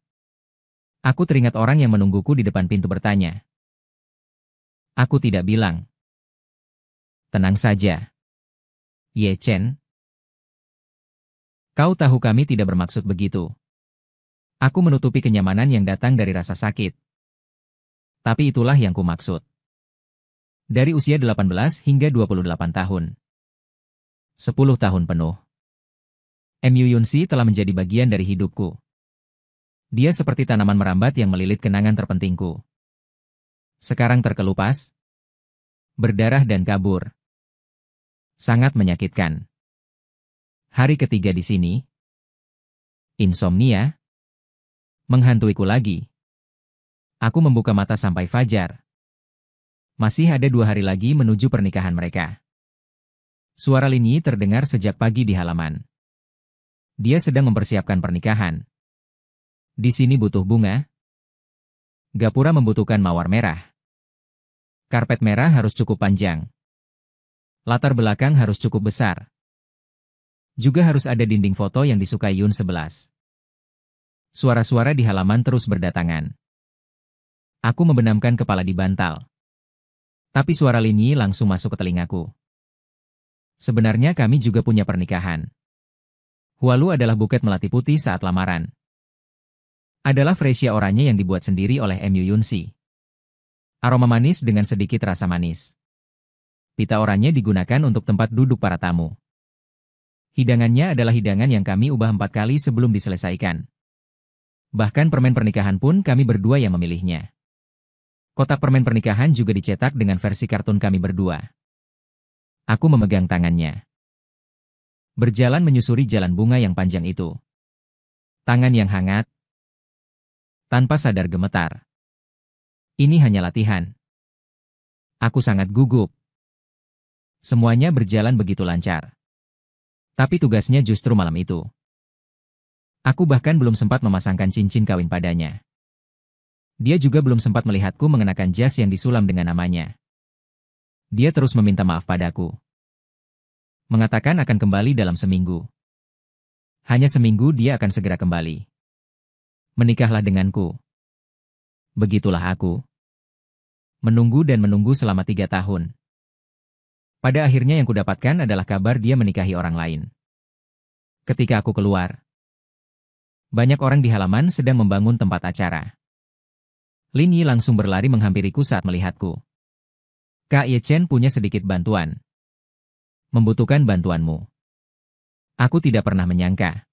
Aku teringat orang yang menungguku di depan pintu bertanya. Aku tidak bilang. Tenang saja. Ye Chen. Kau tahu kami tidak bermaksud begitu. Aku menutupi kenyamanan yang datang dari rasa sakit. Tapi itulah yang kumaksud. Dari usia 18 hingga 28 tahun. 10 tahun penuh. Mu Yunsi telah menjadi bagian dari hidupku. Dia seperti tanaman merambat yang melilit kenangan terpentingku. Sekarang terkelupas, berdarah dan kabur. Sangat menyakitkan. Hari ketiga di sini. Insomnia menghantuiku lagi. Aku membuka mata sampai fajar. Masih ada 2 hari lagi menuju pernikahan mereka. Suara Lin Yi terdengar sejak pagi di halaman. Dia sedang mempersiapkan pernikahan. Di sini butuh bunga. Gapura membutuhkan mawar merah. Karpet merah harus cukup panjang. Latar belakang harus cukup besar. Juga harus ada dinding foto yang disukai Yun 11. Suara-suara di halaman terus berdatangan. Aku membenamkan kepala di bantal. Tapi suara Lin Yi langsung masuk ke telingaku. Sebenarnya kami juga punya pernikahan. Hualu adalah buket melati putih saat lamaran. Adalah freesia oranye yang dibuat sendiri oleh Mu Yunsi. Aroma manis dengan sedikit rasa manis. Pita oranye digunakan untuk tempat duduk para tamu. Hidangannya adalah hidangan yang kami ubah 4 kali sebelum diselesaikan. Bahkan permen pernikahan pun kami berdua yang memilihnya. Kotak permen pernikahan juga dicetak dengan versi kartun kami berdua. Aku memegang tangannya. Berjalan menyusuri jalan bunga yang panjang itu. Tangan yang hangat. Tanpa sadar gemetar. Ini hanya latihan. Aku sangat gugup. Semuanya berjalan begitu lancar. Tapi tugasnya justru malam itu. Aku bahkan belum sempat memasangkan cincin kawin padanya. Dia juga belum sempat melihatku mengenakan jas yang disulam dengan namanya. Dia terus meminta maaf padaku. Mengatakan akan kembali dalam seminggu. Hanya seminggu dia akan segera kembali. Menikahlah denganku. Begitulah aku. Menunggu dan menunggu selama 3 tahun. Pada akhirnya yang kudapatkan adalah kabar dia menikahi orang lain. Ketika aku keluar, banyak orang di halaman sedang membangun tempat acara. Lin Yi langsung berlari menghampiriku saat melihatku. Kak Ye Chen punya sedikit bantuan. Membutuhkan bantuanmu. Aku tidak pernah menyangka.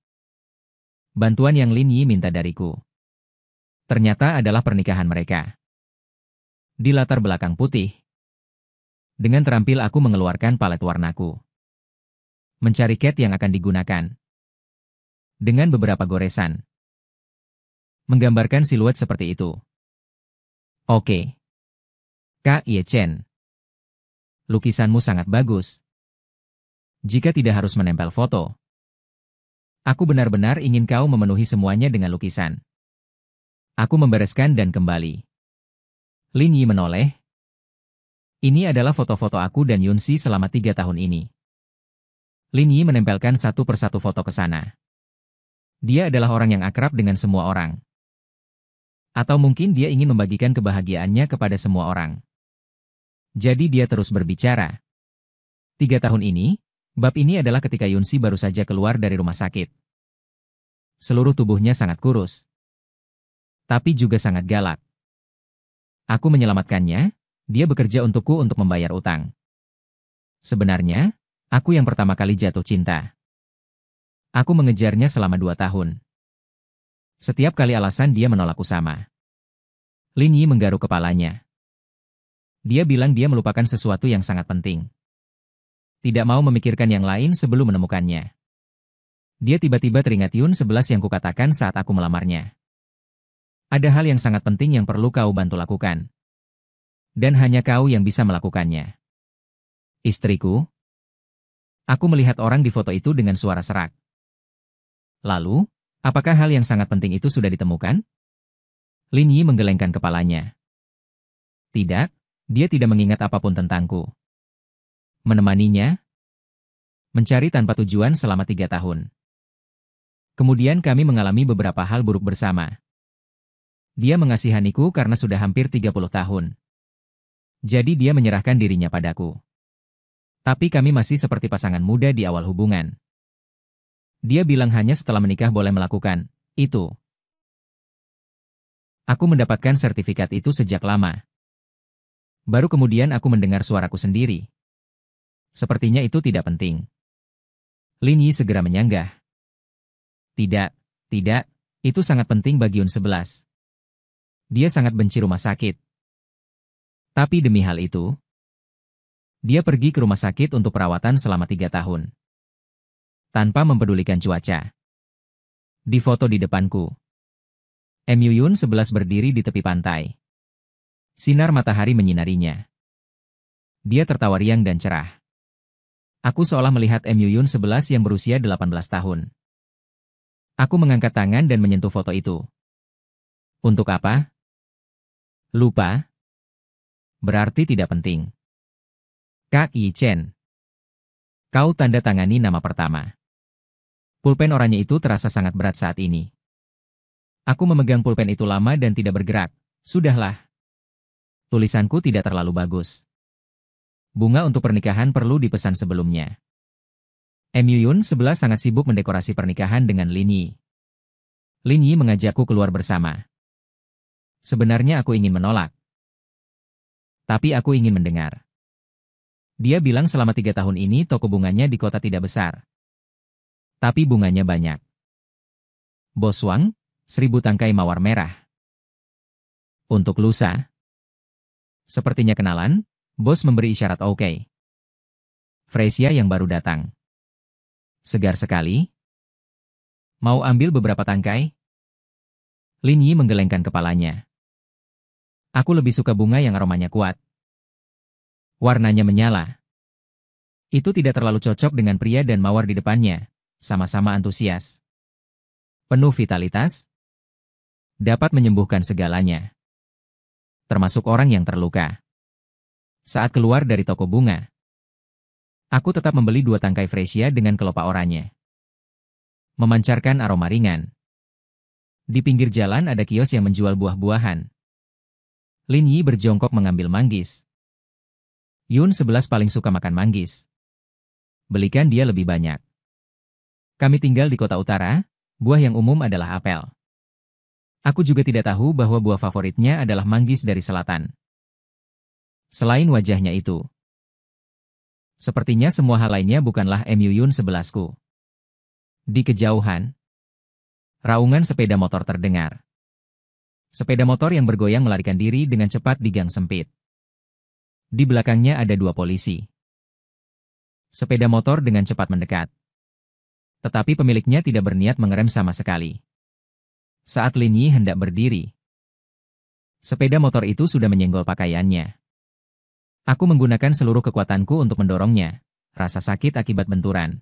Bantuan yang Lin Yi minta dariku. Ternyata adalah pernikahan mereka. Di latar belakang putih. Dengan terampil aku mengeluarkan palet warnaku. Mencari cat yang akan digunakan. Dengan beberapa goresan. Menggambarkan siluet seperti itu. Oke. Kak Ye Chen. Lukisanmu sangat bagus. Jika tidak harus menempel foto. Aku benar-benar ingin kau memenuhi semuanya dengan lukisan. Aku membereskan dan kembali. Lin Yi menoleh. Ini adalah foto-foto aku dan Yunsi selama 3 tahun ini. Lin Yi menempelkan satu persatu foto ke sana. Dia adalah orang yang akrab dengan semua orang. Atau mungkin dia ingin membagikan kebahagiaannya kepada semua orang. Jadi dia terus berbicara. 3 tahun ini, bab ini adalah ketika Yunsi baru saja keluar dari rumah sakit. Seluruh tubuhnya sangat kurus. Tapi juga sangat galak. Aku menyelamatkannya, dia bekerja untukku untuk membayar utang. Sebenarnya, aku yang pertama kali jatuh cinta. Aku mengejarnya selama 2 tahun. Setiap kali alasan dia menolakku sama. Lin Yi menggaruk kepalanya. Dia bilang dia melupakan sesuatu yang sangat penting. Tidak mau memikirkan yang lain sebelum menemukannya. Dia tiba-tiba teringat Yun 11 yang kukatakan saat aku melamarnya. Ada hal yang sangat penting yang perlu kau bantu lakukan. Dan hanya kau yang bisa melakukannya. Istriku? Aku melihat orang di foto itu dengan suara serak. Lalu, apakah hal yang sangat penting itu sudah ditemukan? Lin Yi menggelengkan kepalanya. Tidak, dia tidak mengingat apapun tentangku. Menemaninya, mencari tanpa tujuan selama 3 tahun. Kemudian kami mengalami beberapa hal buruk bersama. Dia mengasihaniku karena sudah hampir 30 tahun. Jadi dia menyerahkan dirinya padaku. Tapi kami masih seperti pasangan muda di awal hubungan. Dia bilang hanya setelah menikah boleh melakukan itu. Aku mendapatkan sertifikat itu sejak lama. Baru kemudian aku mendengar suaraku sendiri. Sepertinya itu tidak penting. Lin Yi segera menyanggah. Tidak, itu sangat penting bagi Yun 11. Dia sangat benci rumah sakit. Tapi demi hal itu, dia pergi ke rumah sakit untuk perawatan selama 3 tahun. Tanpa mempedulikan cuaca. Di foto di depanku, Mu Yun 11 berdiri di tepi pantai. Sinar matahari menyinarinya. Dia tertawa riang dan cerah. Aku seolah melihat Mu Yun 11 yang berusia 18 tahun. Aku mengangkat tangan dan menyentuh foto itu. Untuk apa? Lupa? Berarti tidak penting. Kak Yi Chen. Kau tanda tangani nama pertama. Pulpen oranye itu terasa sangat berat saat ini. Aku memegang pulpen itu lama dan tidak bergerak. Sudahlah. Tulisanku tidak terlalu bagus. Bunga untuk pernikahan perlu dipesan sebelumnya. Mu Yun 11 sangat sibuk mendekorasi pernikahan dengan Lin Yi. Lin Yi mengajakku keluar bersama. Sebenarnya aku ingin menolak. Tapi aku ingin mendengar. Dia bilang selama 3 tahun ini toko bunganya di kota tidak besar. Tapi bunganya banyak. Bos Wang, 1000 tangkai mawar merah. Untuk lusa. Sepertinya kenalan, bos memberi isyarat oke. Fresia yang baru datang. Segar sekali. Mau ambil beberapa tangkai? Lin Yi menggelengkan kepalanya. Aku lebih suka bunga yang aromanya kuat. Warnanya menyala. Itu tidak terlalu cocok dengan pria dan mawar di depannya, sama-sama antusias. Penuh vitalitas. Dapat menyembuhkan segalanya. Termasuk orang yang terluka. Saat keluar dari toko bunga, aku tetap membeli 2 tangkai fresia dengan kelopak oranye. Memancarkan aroma ringan. Di pinggir jalan ada kios yang menjual buah-buahan. Lin Yi berjongkok mengambil manggis. Yun 11 paling suka makan manggis. Belikan dia lebih banyak. Kami tinggal di kota utara, buah yang umum adalah apel. Aku juga tidak tahu bahwa buah favoritnya adalah manggis dari selatan. Selain wajahnya itu. Sepertinya semua hal lainnya bukanlah Mu Yun 11-ku. Di kejauhan, raungan sepeda motor terdengar. Sepeda motor yang bergoyang melarikan diri dengan cepat di gang sempit. Di belakangnya ada 2 polisi. Sepeda motor dengan cepat mendekat. Tetapi pemiliknya tidak berniat mengerem sama sekali. Saat Lin Yi hendak berdiri, sepeda motor itu sudah menyenggol pakaiannya. Aku menggunakan seluruh kekuatanku untuk mendorongnya. Rasa sakit akibat benturan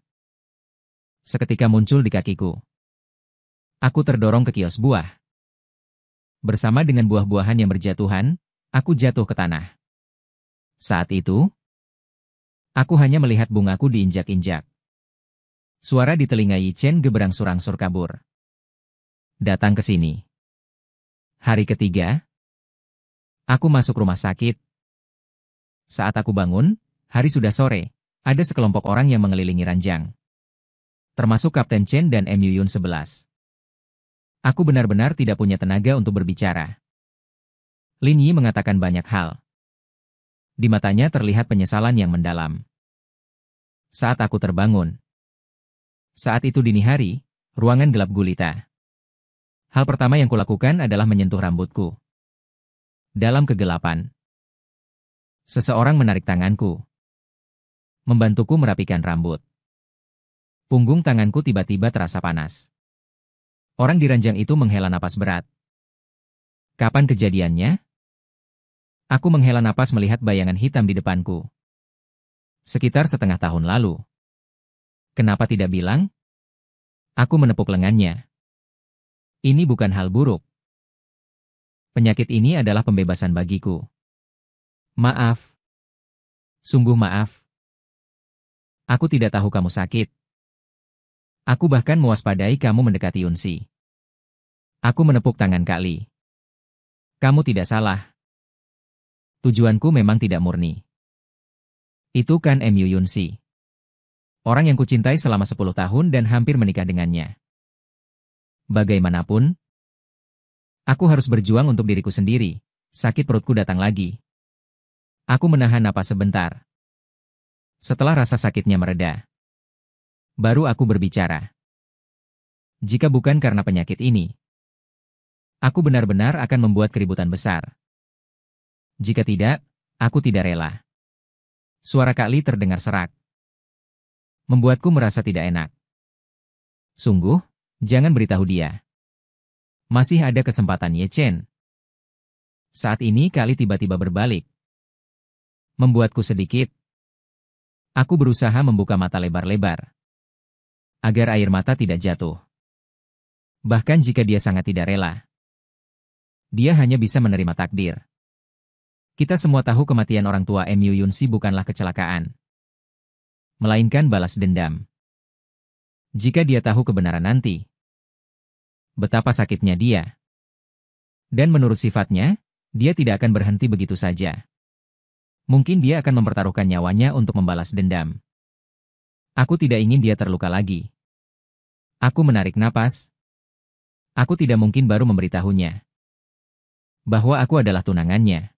seketika muncul di kakiku. Aku terdorong ke kios buah. Bersama dengan buah-buahan yang berjatuhan, aku jatuh ke tanah. Saat itu, aku hanya melihat bungaku diinjak-injak. Suara di telinga Yi Chen geberangsur-angsur kabur. Datang ke sini. Hari ketiga, aku masuk rumah sakit. Saat aku bangun, hari sudah sore, ada sekelompok orang yang mengelilingi ranjang. Termasuk Kapten Chen dan Mu Yun 11. Aku benar-benar tidak punya tenaga untuk berbicara. Lin Yi mengatakan banyak hal. Di matanya terlihat penyesalan yang mendalam. Saat aku terbangun. Saat itu dini hari, ruangan gelap gulita. Hal pertama yang kulakukan adalah menyentuh rambutku. Dalam kegelapan, seseorang menarik tanganku. Membantuku merapikan rambut. Punggung tanganku tiba-tiba terasa panas. Orang di ranjang itu menghela napas berat. Kapan kejadiannya? Aku menghela napas melihat bayangan hitam di depanku. Sekitar setengah tahun lalu. Kenapa tidak bilang? Aku menepuk lengannya. Ini bukan hal buruk. Penyakit ini adalah pembebasan bagiku. Maaf. Sungguh maaf. Aku tidak tahu kamu sakit. Aku bahkan mewaspadai kamu mendekati Yunsi. Aku menepuk tangan Kak Lee. Kamu tidak salah. Tujuanku memang tidak murni. Itu kan Mu Yunsi. Orang yang kucintai selama 10 tahun dan hampir menikah dengannya. Bagaimanapun, aku harus berjuang untuk diriku sendiri. Sakit perutku datang lagi. Aku menahan napas sebentar. Setelah rasa sakitnya mereda, baru aku berbicara. Jika bukan karena penyakit ini, aku benar-benar akan membuat keributan besar. Jika tidak, aku tidak rela. Suara Kak Lee terdengar serak. Membuatku merasa tidak enak. Sungguh, jangan beritahu dia. Masih ada kesempatan Ye Chen. Saat ini Kak Lee tiba-tiba berbalik. Membuatku sedikit. Aku berusaha membuka mata lebar-lebar. Agar air mata tidak jatuh. Bahkan jika dia sangat tidak rela. Dia hanya bisa menerima takdir. Kita semua tahu kematian orang tua Mu Yunsi bukanlah kecelakaan. Melainkan balas dendam. Jika dia tahu kebenaran nanti, betapa sakitnya dia. Dan menurut sifatnya, dia tidak akan berhenti begitu saja. Mungkin dia akan mempertaruhkan nyawanya untuk membalas dendam. Aku tidak ingin dia terluka lagi. Aku menarik napas. Aku tidak mungkin baru memberitahunya bahwa aku adalah tunangannya.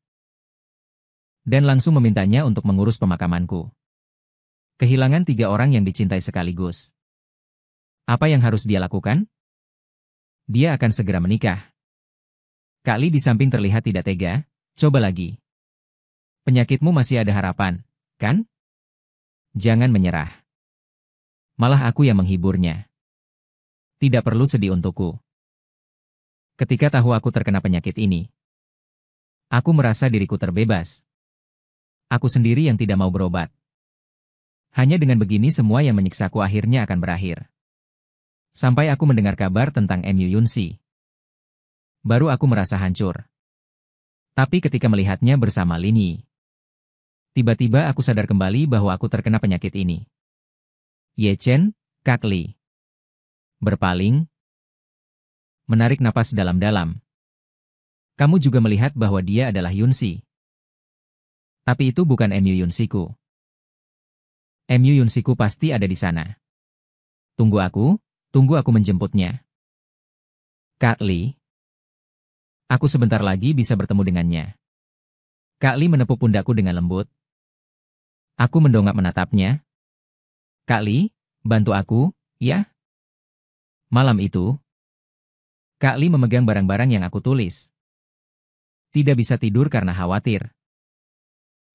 Dan langsung memintanya untuk mengurus pemakamanku. Kehilangan 3 orang yang dicintai sekaligus. Apa yang harus dia lakukan? Dia akan segera menikah. Kak Lee di samping terlihat tidak tega. Coba lagi. Penyakitmu masih ada harapan, kan? Jangan menyerah. Malah aku yang menghiburnya. Tidak perlu sedih untukku. Ketika tahu aku terkena penyakit ini, aku merasa diriku terbebas. Aku sendiri yang tidak mau berobat. Hanya dengan begini semua yang menyiksaku akhirnya akan berakhir. Sampai aku mendengar kabar tentang Mu Yunsi. Baru aku merasa hancur. Tapi ketika melihatnya bersama Lin Yi, tiba-tiba aku sadar kembali bahwa aku terkena penyakit ini. Ye Chen, Kak Lee. Berpaling. Menarik napas dalam-dalam. Kamu juga melihat bahwa dia adalah Yunsi. Tapi itu bukan Mu Yunsiku. Mu Yunsiku pasti ada di sana. Tunggu aku menjemputnya. Kak Lee. Aku sebentar lagi bisa bertemu dengannya. Kak Lee menepuk pundakku dengan lembut. Aku mendongak menatapnya. Kak Lee, bantu aku, ya? Malam itu, Kak Lee memegang barang-barang yang aku tulis. Tidak bisa tidur karena khawatir.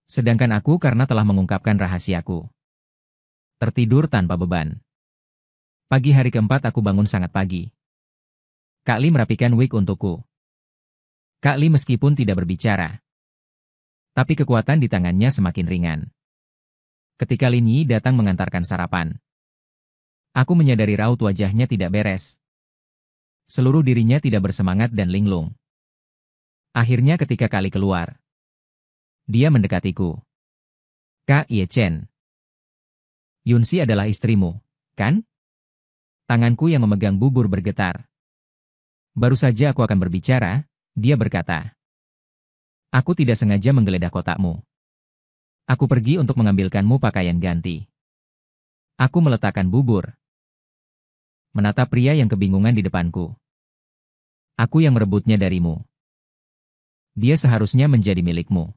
Sedangkan aku karena telah mengungkapkan rahasiaku. Tertidur tanpa beban. Pagi hari keempat aku bangun sangat pagi. Kak Lee merapikan wig untukku. Kak Lee meskipun tidak berbicara, tapi kekuatan di tangannya semakin ringan. Ketika Lin Yi datang mengantarkan sarapan, aku menyadari raut wajahnya tidak beres. Seluruh dirinya tidak bersemangat dan linglung. Akhirnya ketika Kak Lee keluar, dia mendekatiku. Kak Ye Chen. Yunsi adalah istrimu, kan? Tanganku yang memegang bubur bergetar. Baru saja aku akan berbicara, dia berkata. Aku tidak sengaja menggeledah kotakmu. Aku pergi untuk mengambilkanmu pakaian ganti. Aku meletakkan bubur. Menatap pria yang kebingungan di depanku. Aku yang merebutnya darimu. Dia seharusnya menjadi milikmu.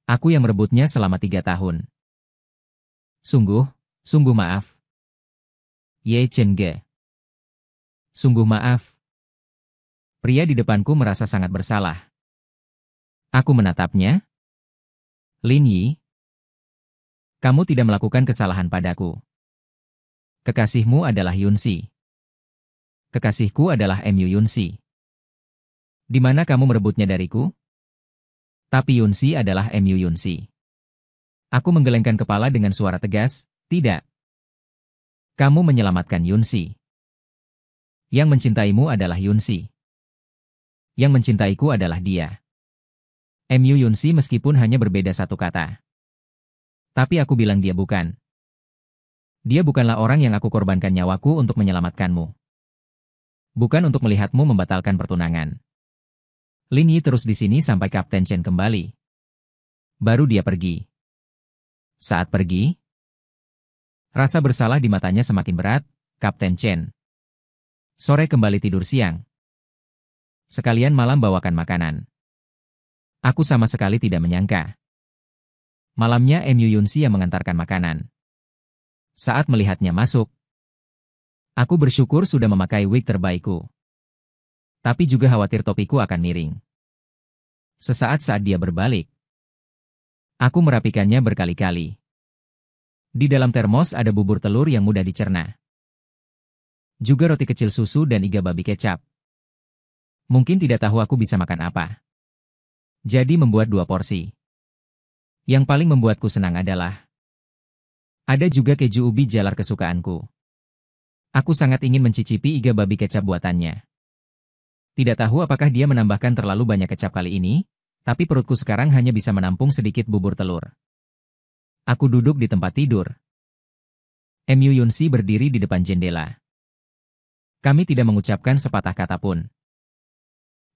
Aku yang merebutnya selama 3 tahun. Sungguh maaf. Ye Chen Ge. Sungguh maaf. Pria di depanku merasa sangat bersalah. Aku menatapnya. Lin Yi. Kamu tidak melakukan kesalahan padaku. Kekasihmu adalah Yunsi. Kekasihku adalah Mu Yunsi. Di mana kamu merebutnya dariku? Tapi Yunsi adalah Mu Yunsi. Aku menggelengkan kepala dengan suara tegas, tidak. Kamu menyelamatkan Yunsi. Yang mencintaimu adalah Yunsi. Yang mencintaiku adalah dia. Mu Yunsi meskipun hanya berbeda satu kata. Tapi aku bilang dia bukan. Dia bukanlah orang yang aku korbankan nyawaku untuk menyelamatkanmu. Bukan untuk melihatmu membatalkan pertunangan. Lin Yi terus di sini sampai Kapten Chen kembali. Baru dia pergi. Saat pergi, rasa bersalah di matanya semakin berat. Kapten Chen. Sore kembali tidur siang. Sekalian malam bawakan makanan. Aku sama sekali tidak menyangka. Malamnya Mu Yunxi yang mengantarkan makanan. Saat melihatnya masuk, aku bersyukur sudah memakai wig terbaikku. Tapi juga khawatir topiku akan miring. Sesaat saat dia berbalik, aku merapikannya berkali-kali. Di dalam termos ada bubur telur yang mudah dicerna. Juga roti kecil susu dan iga babi kecap. Mungkin tidak tahu aku bisa makan apa. Jadi membuat 2 porsi. Yang paling membuatku senang adalah ada juga keju ubi jalar kesukaanku. Aku sangat ingin mencicipi iga babi kecap buatannya. Tidak tahu apakah dia menambahkan terlalu banyak kecap kali ini, tapi perutku sekarang hanya bisa menampung sedikit bubur telur. Aku duduk di tempat tidur. Mu Yunxi berdiri di depan jendela. Kami tidak mengucapkan sepatah kata pun.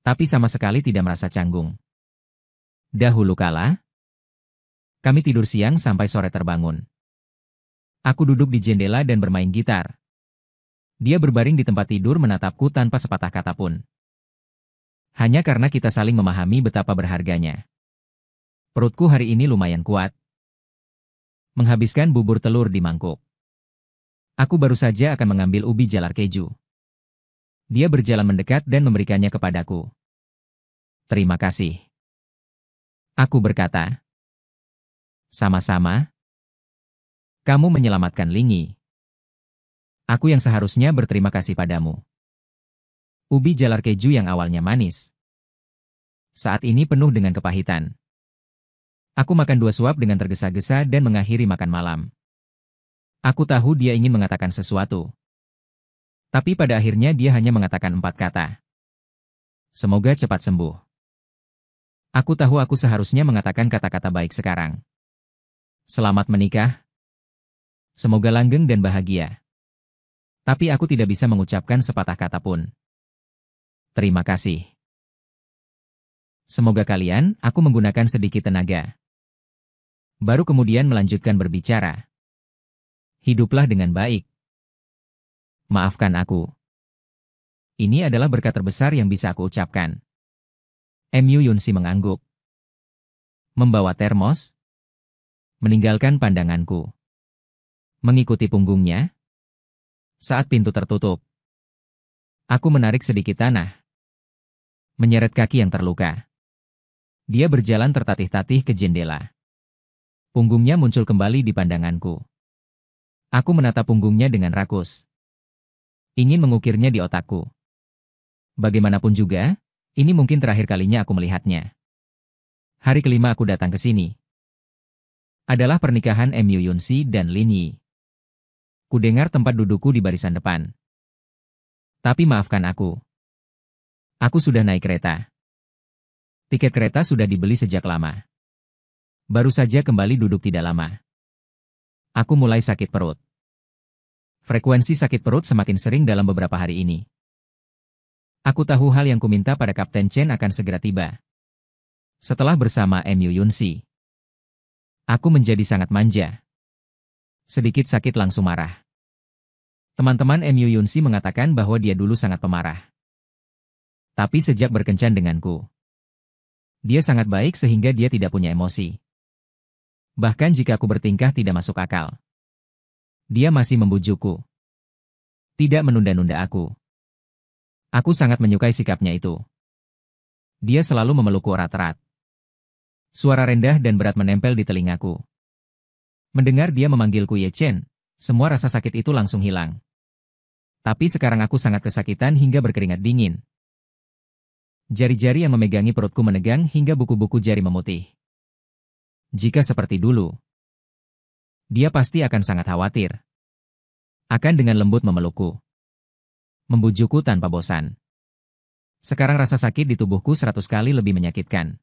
Tapi sama sekali tidak merasa canggung. Dahulu kala, kami tidur siang sampai sore terbangun. Aku duduk di jendela dan bermain gitar. Dia berbaring di tempat tidur menatapku tanpa sepatah kata pun. Hanya karena kita saling memahami betapa berharganya. Perutku hari ini lumayan kuat. Menghabiskan bubur telur di mangkuk. Aku baru saja akan mengambil ubi jalar keju. Dia berjalan mendekat dan memberikannya kepadaku. Terima kasih. Aku berkata. Sama-sama. Kamu menyelamatkan Ling Yi. Aku yang seharusnya berterima kasih padamu. Ubi jalar keju yang awalnya manis, saat ini penuh dengan kepahitan. Aku makan 2 suap dengan tergesa-gesa dan mengakhiri makan malam. Aku tahu dia ingin mengatakan sesuatu. Tapi pada akhirnya dia hanya mengatakan 4 kata. Semoga cepat sembuh. Aku tahu aku seharusnya mengatakan kata-kata baik sekarang. Selamat menikah. Semoga langgeng dan bahagia. Tapi aku tidak bisa mengucapkan sepatah kata pun. Terima kasih. Semoga kalian, aku menggunakan sedikit tenaga. Baru kemudian melanjutkan berbicara. Hiduplah dengan baik. Maafkan aku. Ini adalah berkat terbesar yang bisa aku ucapkan. Mu Yunxi mengangguk. Membawa termos. Meninggalkan pandanganku. Mengikuti punggungnya. Saat pintu tertutup, aku menarik sedikit tanah. Menyeret kaki yang terluka. Dia berjalan tertatih-tatih ke jendela. Punggungnya muncul kembali di pandanganku. Aku menatap punggungnya dengan rakus. Ingin mengukirnya di otakku. Bagaimanapun juga, ini mungkin terakhir kalinya aku melihatnya. Hari kelima aku datang ke sini. Adalah pernikahan Mu Yunxi dan Lin Yi. Kudengar tempat dudukku di barisan depan. Tapi maafkan aku. Aku sudah naik kereta. Tiket kereta sudah dibeli sejak lama. Baru saja kembali duduk tidak lama. Aku mulai sakit perut. Frekuensi sakit perut semakin sering dalam beberapa hari ini. Aku tahu hal yang kuminta pada Kapten Chen akan segera tiba. Setelah bersama Mu Yunxi, aku menjadi sangat manja. Sedikit sakit langsung marah. Teman-teman Mu Yunxi mengatakan bahwa dia dulu sangat pemarah. Tapi sejak berkencan denganku, dia sangat baik sehingga dia tidak punya emosi. Bahkan jika aku bertingkah tidak masuk akal, dia masih membujukku. Tidak menunda-nunda aku. Aku sangat menyukai sikapnya itu. Dia selalu memelukku erat-erat. Suara rendah dan berat menempel di telingaku. Mendengar dia memanggilku Ye Chen, semua rasa sakit itu langsung hilang. Tapi sekarang aku sangat kesakitan hingga berkeringat dingin. Jari-jari yang memegangi perutku menegang hingga buku-buku jari memutih. Jika seperti dulu, dia pasti akan sangat khawatir. Akan dengan lembut memelukku. Membujukku tanpa bosan. Sekarang rasa sakit di tubuhku 100 kali lebih menyakitkan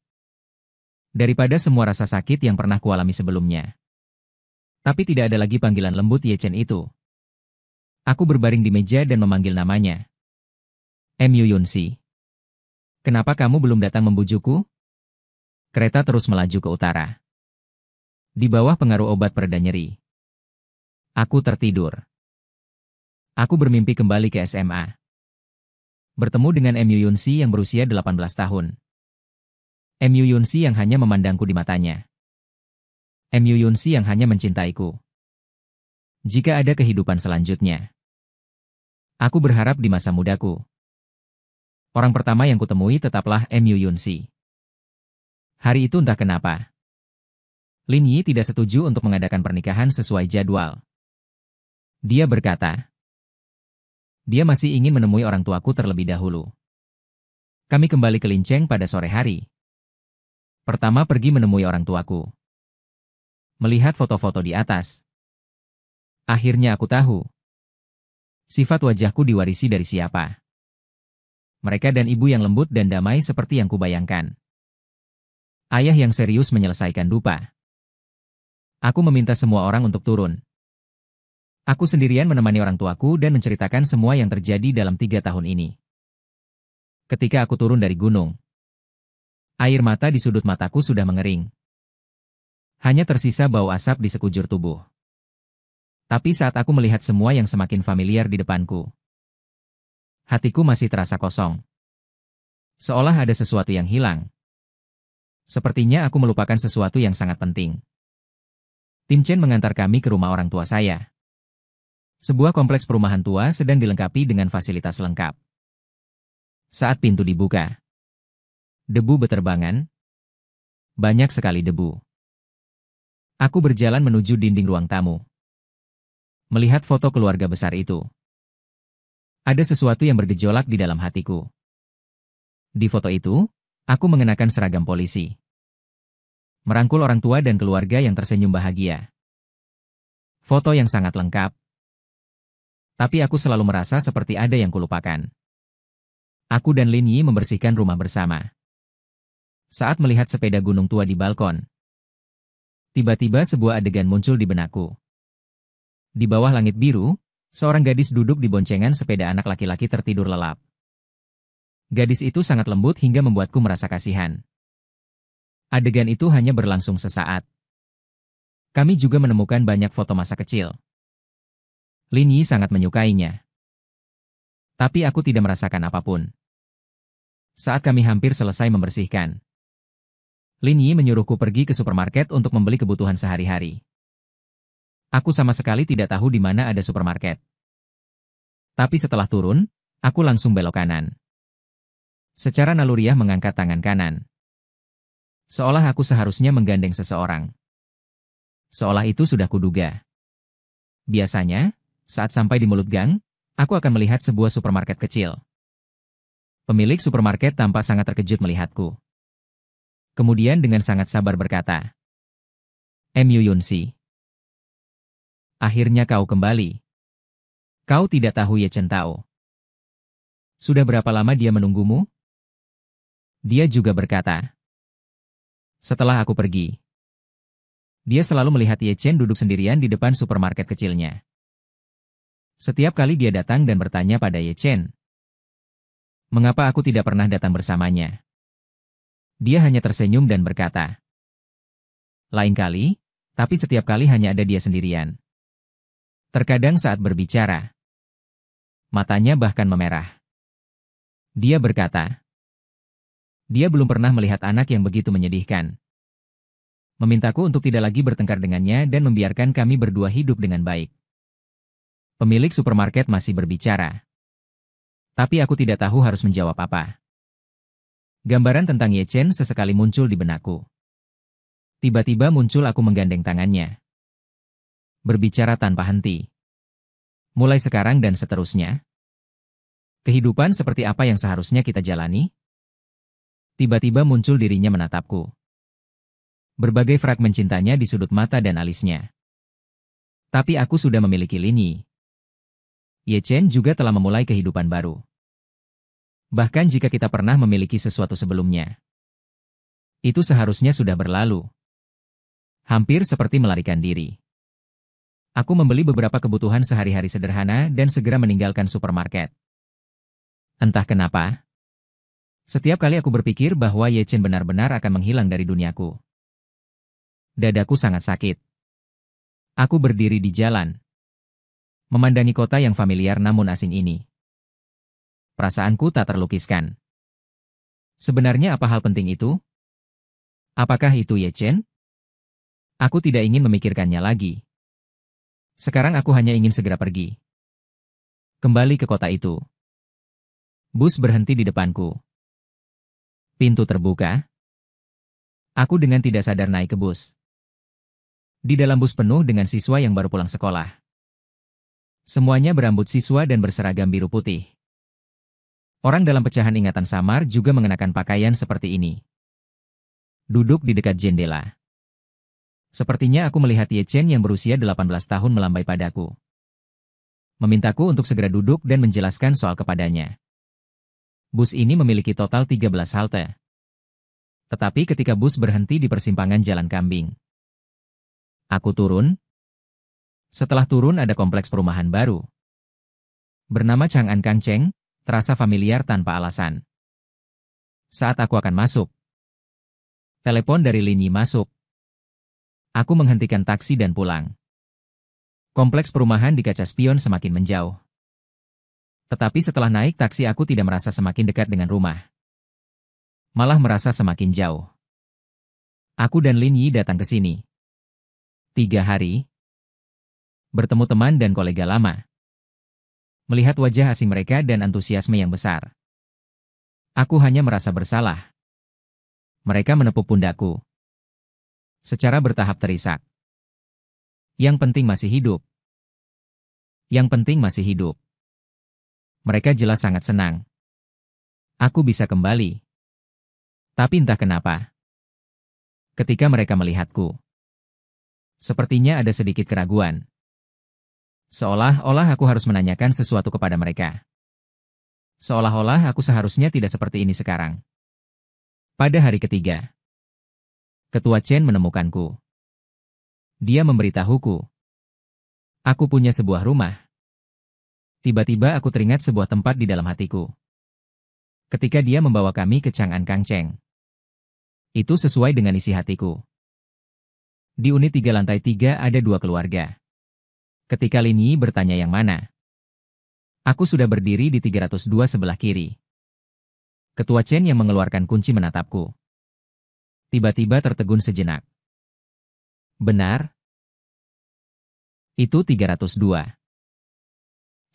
daripada semua rasa sakit yang pernah kualami sebelumnya. Tapi tidak ada lagi panggilan lembut Ye Chen itu. Aku berbaring di meja dan memanggil namanya. Mu Yunsi. Kenapa kamu belum datang membujukku? Kereta terus melaju ke utara. Di bawah pengaruh obat pereda nyeri. Aku tertidur. Aku bermimpi kembali ke SMA. Bertemu dengan Mu Yunsi yang berusia 18 tahun. Mu Yunsi yang hanya memandangku di matanya. Mu Yunsi yang hanya mencintaiku. Jika ada kehidupan selanjutnya, aku berharap di masa mudaku. Orang pertama yang kutemui tetaplah Mu Yunsi. Hari itu entah kenapa, Lin Yi tidak setuju untuk mengadakan pernikahan sesuai jadwal. Dia berkata, dia masih ingin menemui orang tuaku terlebih dahulu. Kami kembali ke Lincheng pada sore hari. Pertama pergi menemui orang tuaku. Melihat foto-foto di atas. Akhirnya aku tahu. Sifat wajahku diwarisi dari siapa. Mereka dan ibu yang lembut dan damai seperti yang kubayangkan. Ayah yang serius menyelesaikan dupa. Aku meminta semua orang untuk turun. Aku sendirian menemani orang tuaku dan menceritakan semua yang terjadi dalam 3 tahun ini. Ketika aku turun dari gunung, air mata di sudut mataku sudah mengering. Hanya tersisa bau asap di sekujur tubuh. Tapi saat aku melihat semua yang semakin familiar di depanku, hatiku masih terasa kosong. Seolah ada sesuatu yang hilang. Sepertinya aku melupakan sesuatu yang sangat penting. Tim Chen mengantar kami ke rumah orang tua saya. Sebuah kompleks perumahan tua sedang dilengkapi dengan fasilitas lengkap. Saat pintu dibuka, debu beterbangan. Banyak sekali debu. Aku berjalan menuju dinding ruang tamu. Melihat foto keluarga besar itu, ada sesuatu yang bergejolak di dalam hatiku. Di foto itu, aku mengenakan seragam polisi. Merangkul orang tua dan keluarga yang tersenyum bahagia. Foto yang sangat lengkap. Tapi aku selalu merasa seperti ada yang kulupakan. Aku dan Lin Yi membersihkan rumah bersama. Saat melihat sepeda gunung tua di balkon, tiba-tiba sebuah adegan muncul di benakku. Di bawah langit biru, seorang gadis duduk di boncengan sepeda anak laki-laki tertidur lelap. Gadis itu sangat lembut hingga membuatku merasa kasihan. Adegan itu hanya berlangsung sesaat. Kami juga menemukan banyak foto masa kecil. Lin Yi sangat menyukainya. Tapi aku tidak merasakan apapun. Saat kami hampir selesai membersihkan, Lin Yi menyuruhku pergi ke supermarket untuk membeli kebutuhan sehari-hari. Aku sama sekali tidak tahu di mana ada supermarket. Tapi setelah turun, aku langsung belok kanan. Secara naluriah mengangkat tangan kanan. Seolah aku seharusnya menggandeng seseorang. Seolah itu sudah kuduga. Biasanya, saat sampai di mulut gang, aku akan melihat sebuah supermarket kecil. Pemilik supermarket tampak sangat terkejut melihatku. Kemudian dengan sangat sabar berkata, Mu Yunsi. Akhirnya kau kembali. Kau tidak tahu Ye Chen Tao. Sudah berapa lama dia menunggumu? Dia juga berkata, setelah aku pergi. Dia selalu melihat Ye Chen duduk sendirian di depan supermarket kecilnya. Setiap kali dia datang dan bertanya pada Ye Chen, mengapa aku tidak pernah datang bersamanya? Dia hanya tersenyum dan berkata, lain kali, tapi setiap kali hanya ada dia sendirian. Terkadang saat berbicara, matanya bahkan memerah. Dia berkata, dia belum pernah melihat anak yang begitu menyedihkan. Memintaku untuk tidak lagi bertengkar dengannya dan membiarkan kami berdua hidup dengan baik. Pemilik supermarket masih berbicara. Tapi aku tidak tahu harus menjawab apa. Gambaran tentang Ye Chen sesekali muncul di benakku. Tiba-tiba muncul aku menggandeng tangannya. Berbicara tanpa henti. Mulai sekarang dan seterusnya. Kehidupan seperti apa yang seharusnya kita jalani? Tiba-tiba muncul dirinya menatapku. Berbagai fragmen cintanya di sudut mata dan alisnya. Tapi aku sudah memiliki Lin Yi. Ye Chen juga telah memulai kehidupan baru. Bahkan jika kita pernah memiliki sesuatu sebelumnya, itu seharusnya sudah berlalu. Hampir seperti melarikan diri. Aku membeli beberapa kebutuhan sehari-hari sederhana dan segera meninggalkan supermarket. Entah kenapa, setiap kali aku berpikir bahwa Ye Chen benar-benar akan menghilang dari duniaku. Dadaku sangat sakit. Aku berdiri di jalan, memandangi kota yang familiar namun asing ini. Perasaanku tak terlukiskan. Sebenarnya apa hal penting itu? Apakah itu Ye Chen? Aku tidak ingin memikirkannya lagi. Sekarang aku hanya ingin segera pergi. Kembali ke kota itu. Bus berhenti di depanku. Pintu terbuka. Aku dengan tidak sadar naik ke bus. Di dalam bus penuh dengan siswa yang baru pulang sekolah. Semuanya berambut siswa dan berseragam biru putih. Orang dalam pecahan ingatan samar juga mengenakan pakaian seperti ini. Duduk di dekat jendela. Sepertinya aku melihat Ye Chen yang berusia 18 tahun melambai padaku. Memintaku untuk segera duduk dan menjelaskan soal kepadanya. Bus ini memiliki total 13 halte. Tetapi ketika bus berhenti di persimpangan Jalan Kambing, aku turun. Setelah turun ada kompleks perumahan baru. Bernama Chang'an Kangcheng, terasa familiar tanpa alasan. Saat aku akan masuk, telepon dari Lin Yi masuk. Aku menghentikan taksi dan pulang. Kompleks perumahan di kaca spion semakin menjauh. Tetapi setelah naik taksi aku tidak merasa semakin dekat dengan rumah. Malah merasa semakin jauh. Aku dan Lin Yi datang ke sini. 3 hari. Bertemu teman dan kolega lama. Melihat wajah asing mereka dan antusiasme yang besar. Aku hanya merasa bersalah. Mereka menepuk pundakku. Secara bertahap terisak. Yang penting masih hidup. Yang penting masih hidup. Mereka jelas sangat senang. Aku bisa kembali. Tapi entah kenapa. Ketika mereka melihatku, sepertinya ada sedikit keraguan. Seolah-olah aku harus menanyakan sesuatu kepada mereka. Seolah-olah aku seharusnya tidak seperti ini sekarang. Pada hari ketiga, Ketua Chen menemukanku. Dia memberitahuku. Aku punya sebuah rumah. Tiba-tiba aku teringat sebuah tempat di dalam hatiku. Ketika dia membawa kami ke Chang'an Kangcheng. Itu sesuai dengan isi hatiku. Di unit 3 lantai 3 ada 2 keluarga. Ketika Lin Yi bertanya yang mana, aku sudah berdiri di 302 sebelah kiri. Ketua Chen yang mengeluarkan kunci menatapku. Tiba-tiba tertegun sejenak. Benar? Itu 302.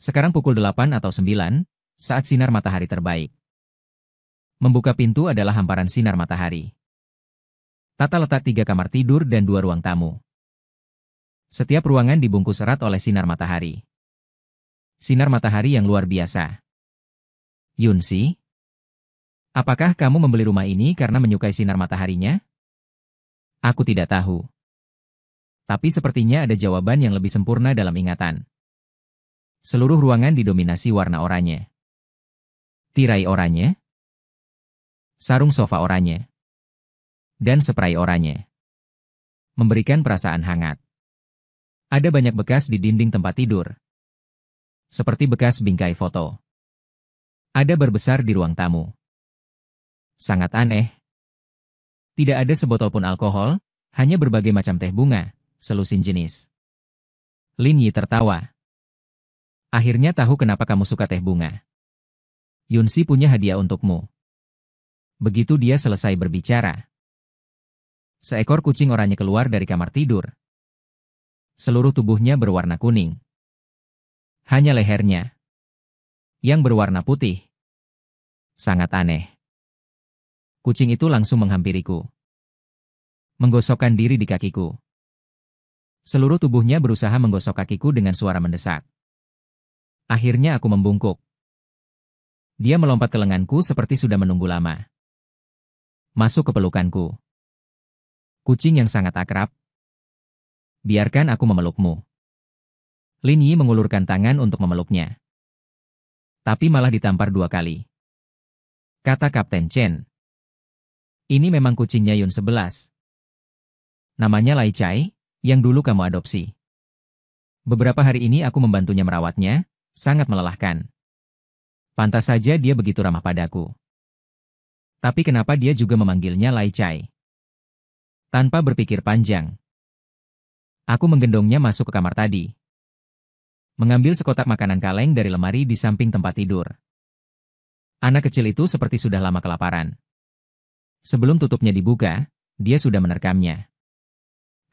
Sekarang pukul 8 atau 9, saat sinar matahari terbaik. Membuka pintu adalah hamparan sinar matahari. Tata letak 3 kamar tidur dan 2 ruang tamu. Setiap ruangan dibungkus erat oleh sinar matahari. Sinar matahari yang luar biasa. Yunsi? Apakah kamu membeli rumah ini karena menyukai sinar mataharinya? Aku tidak tahu. Tapi sepertinya ada jawaban yang lebih sempurna dalam ingatan. Seluruh ruangan didominasi warna oranye. Tirai oranye. Sarung sofa oranye. Dan spray oranye. Memberikan perasaan hangat. Ada banyak bekas di dinding tempat tidur. Seperti bekas bingkai foto. Ada berbesar di ruang tamu. Sangat aneh. Tidak ada sebotol pun alkohol, hanya berbagai macam teh bunga, selusin jenis. Lin Yi tertawa. Akhirnya tahu kenapa kamu suka teh bunga. Yunsi punya hadiah untukmu. Begitu dia selesai berbicara, seekor kucing oranye keluar dari kamar tidur. Seluruh tubuhnya berwarna kuning. Hanya lehernya yang berwarna putih. Sangat aneh. Kucing itu langsung menghampiriku. Menggosokkan diri di kakiku. Seluruh tubuhnya berusaha menggosok kakiku dengan suara mendesak. Akhirnya aku membungkuk. Dia melompat ke lenganku seperti sudah menunggu lama. Masuk ke pelukanku. Kucing yang sangat akrab. Biarkan aku memelukmu. Lin Yi mengulurkan tangan untuk memeluknya. Tapi malah ditampar 2 kali. Kata Kapten Chen. Ini memang kucingnya Yun 11. Namanya Lai Chai, yang dulu kamu adopsi. Beberapa hari ini aku membantunya merawatnya, sangat melelahkan. Pantas saja dia begitu ramah padaku. Tapi kenapa dia juga memanggilnya Lai Chai? Tanpa berpikir panjang, aku menggendongnya masuk ke kamar tadi. Mengambil sekotak makanan kaleng dari lemari di samping tempat tidur. Anak kecil itu seperti sudah lama kelaparan. Sebelum tutupnya dibuka, dia sudah menerkamnya.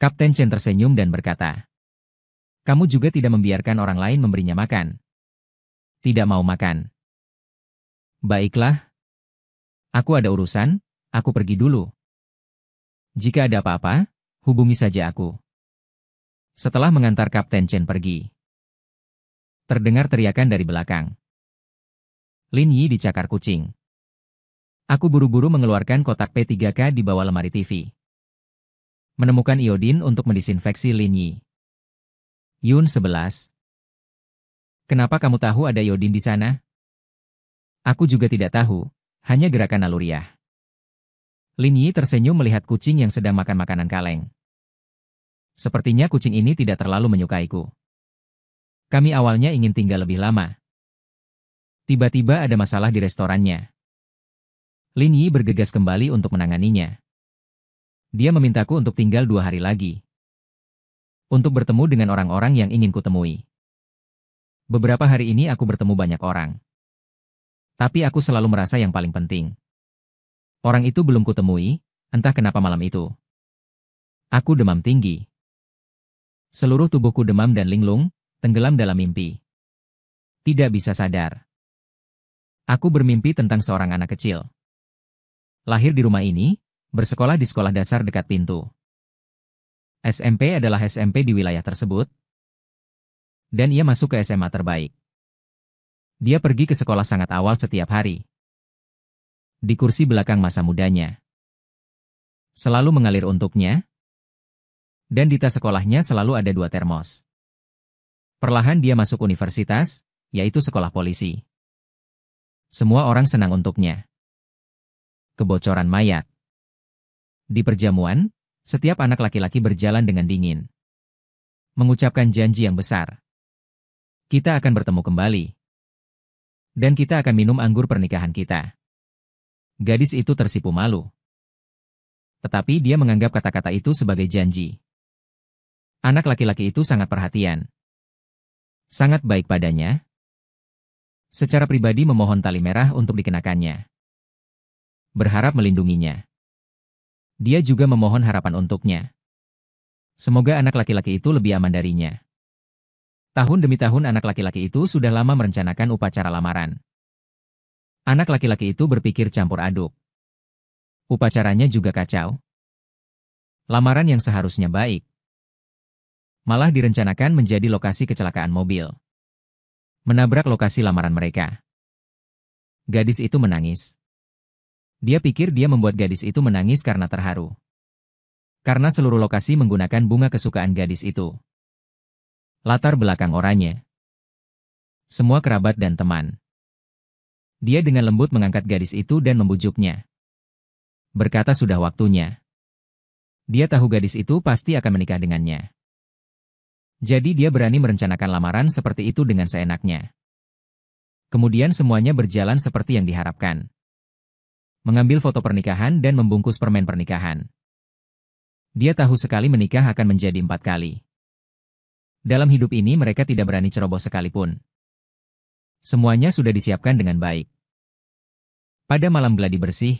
Kapten Chen tersenyum dan berkata, "Kamu juga tidak membiarkan orang lain memberinya makan." "Tidak mau makan." "Baiklah. Aku ada urusan, aku pergi dulu. Jika ada apa-apa, hubungi saja aku." Setelah mengantar Kapten Chen pergi, terdengar teriakan dari belakang. Lin Yi dicakar kucing. Aku buru-buru mengeluarkan kotak P3K di bawah lemari TV. Menemukan iodin untuk mendisinfeksi Lin Yi. "Yun 11. Kenapa kamu tahu ada iodin di sana?" "Aku juga tidak tahu, hanya gerakan naluriah." Lin Yi tersenyum melihat kucing yang sedang makan makanan kaleng. Sepertinya kucing ini tidak terlalu menyukaiku. Kami awalnya ingin tinggal lebih lama. Tiba-tiba ada masalah di restorannya. Lin Yi bergegas kembali untuk menanganinya. Dia memintaku untuk tinggal 2 hari lagi. Untuk bertemu dengan orang-orang yang ingin kutemui. Beberapa hari ini aku bertemu banyak orang. Tapi aku selalu merasa yang paling penting. Orang itu belum kutemui, entah kenapa malam itu. Aku demam tinggi. Seluruh tubuhku demam dan linglung, tenggelam dalam mimpi. Tidak bisa sadar. Aku bermimpi tentang seorang anak kecil. Lahir di rumah ini, bersekolah di sekolah dasar dekat pintu. SMP adalah SMP di wilayah tersebut. Dan ia masuk ke SMA terbaik. Dia pergi ke sekolah sangat awal setiap hari. Di kursi belakang masa mudanya. Selalu mengalir untuknya. Dan di tas sekolahnya selalu ada 2 termos. Perlahan dia masuk universitas, yaitu sekolah polisi. Semua orang senang untuknya. Kebocoran mayat. Di perjamuan, setiap anak laki-laki berjalan dengan dingin. Mengucapkan janji yang besar. Kita akan bertemu kembali. Dan kita akan minum anggur pernikahan kita. Gadis itu tersipu malu. Tetapi dia menganggap kata-kata itu sebagai janji. Anak laki-laki itu sangat perhatian. Sangat baik padanya. Secara pribadi memohon tali merah untuk dikenakannya. Berharap melindunginya. Dia juga memohon harapan untuknya. Semoga anak laki-laki itu lebih aman darinya. Tahun demi tahun anak laki-laki itu sudah lama merencanakan upacara lamaran. Anak laki-laki itu berpikir campur aduk. Upacaranya juga kacau. Lamaran yang seharusnya baik malah direncanakan menjadi lokasi kecelakaan mobil. Menabrak lokasi lamaran mereka. Gadis itu menangis. Dia pikir dia membuat gadis itu menangis karena terharu. Karena seluruh lokasi menggunakan bunga kesukaan gadis itu. Latar belakang oranye. Semua kerabat dan teman. Dia dengan lembut mengangkat gadis itu dan membujuknya. Berkata sudah waktunya. Dia tahu gadis itu pasti akan menikah dengannya. Jadi dia berani merencanakan lamaran seperti itu dengan seenaknya. Kemudian semuanya berjalan seperti yang diharapkan. Mengambil foto pernikahan dan membungkus permen pernikahan. Dia tahu sekali menikah akan menjadi 4 kali. Dalam hidup ini mereka tidak berani ceroboh sekalipun. Semuanya sudah disiapkan dengan baik. Pada malam gladi bersih,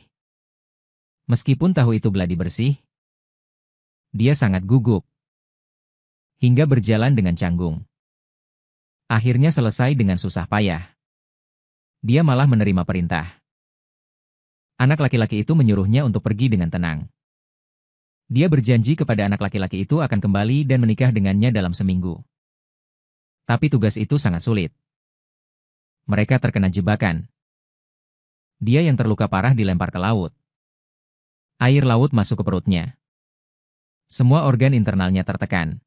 meskipun tahu itu gladi bersih, dia sangat gugup. Hingga berjalan dengan canggung. Akhirnya selesai dengan susah payah. Dia malah menerima perintah. Anak laki-laki itu menyuruhnya untuk pergi dengan tenang. Dia berjanji kepada anak laki-laki itu akan kembali dan menikah dengannya dalam seminggu. Tapi tugas itu sangat sulit. Mereka terkena jebakan. Dia yang terluka parah dilempar ke laut. Air laut masuk ke perutnya. Semua organ internalnya tertekan.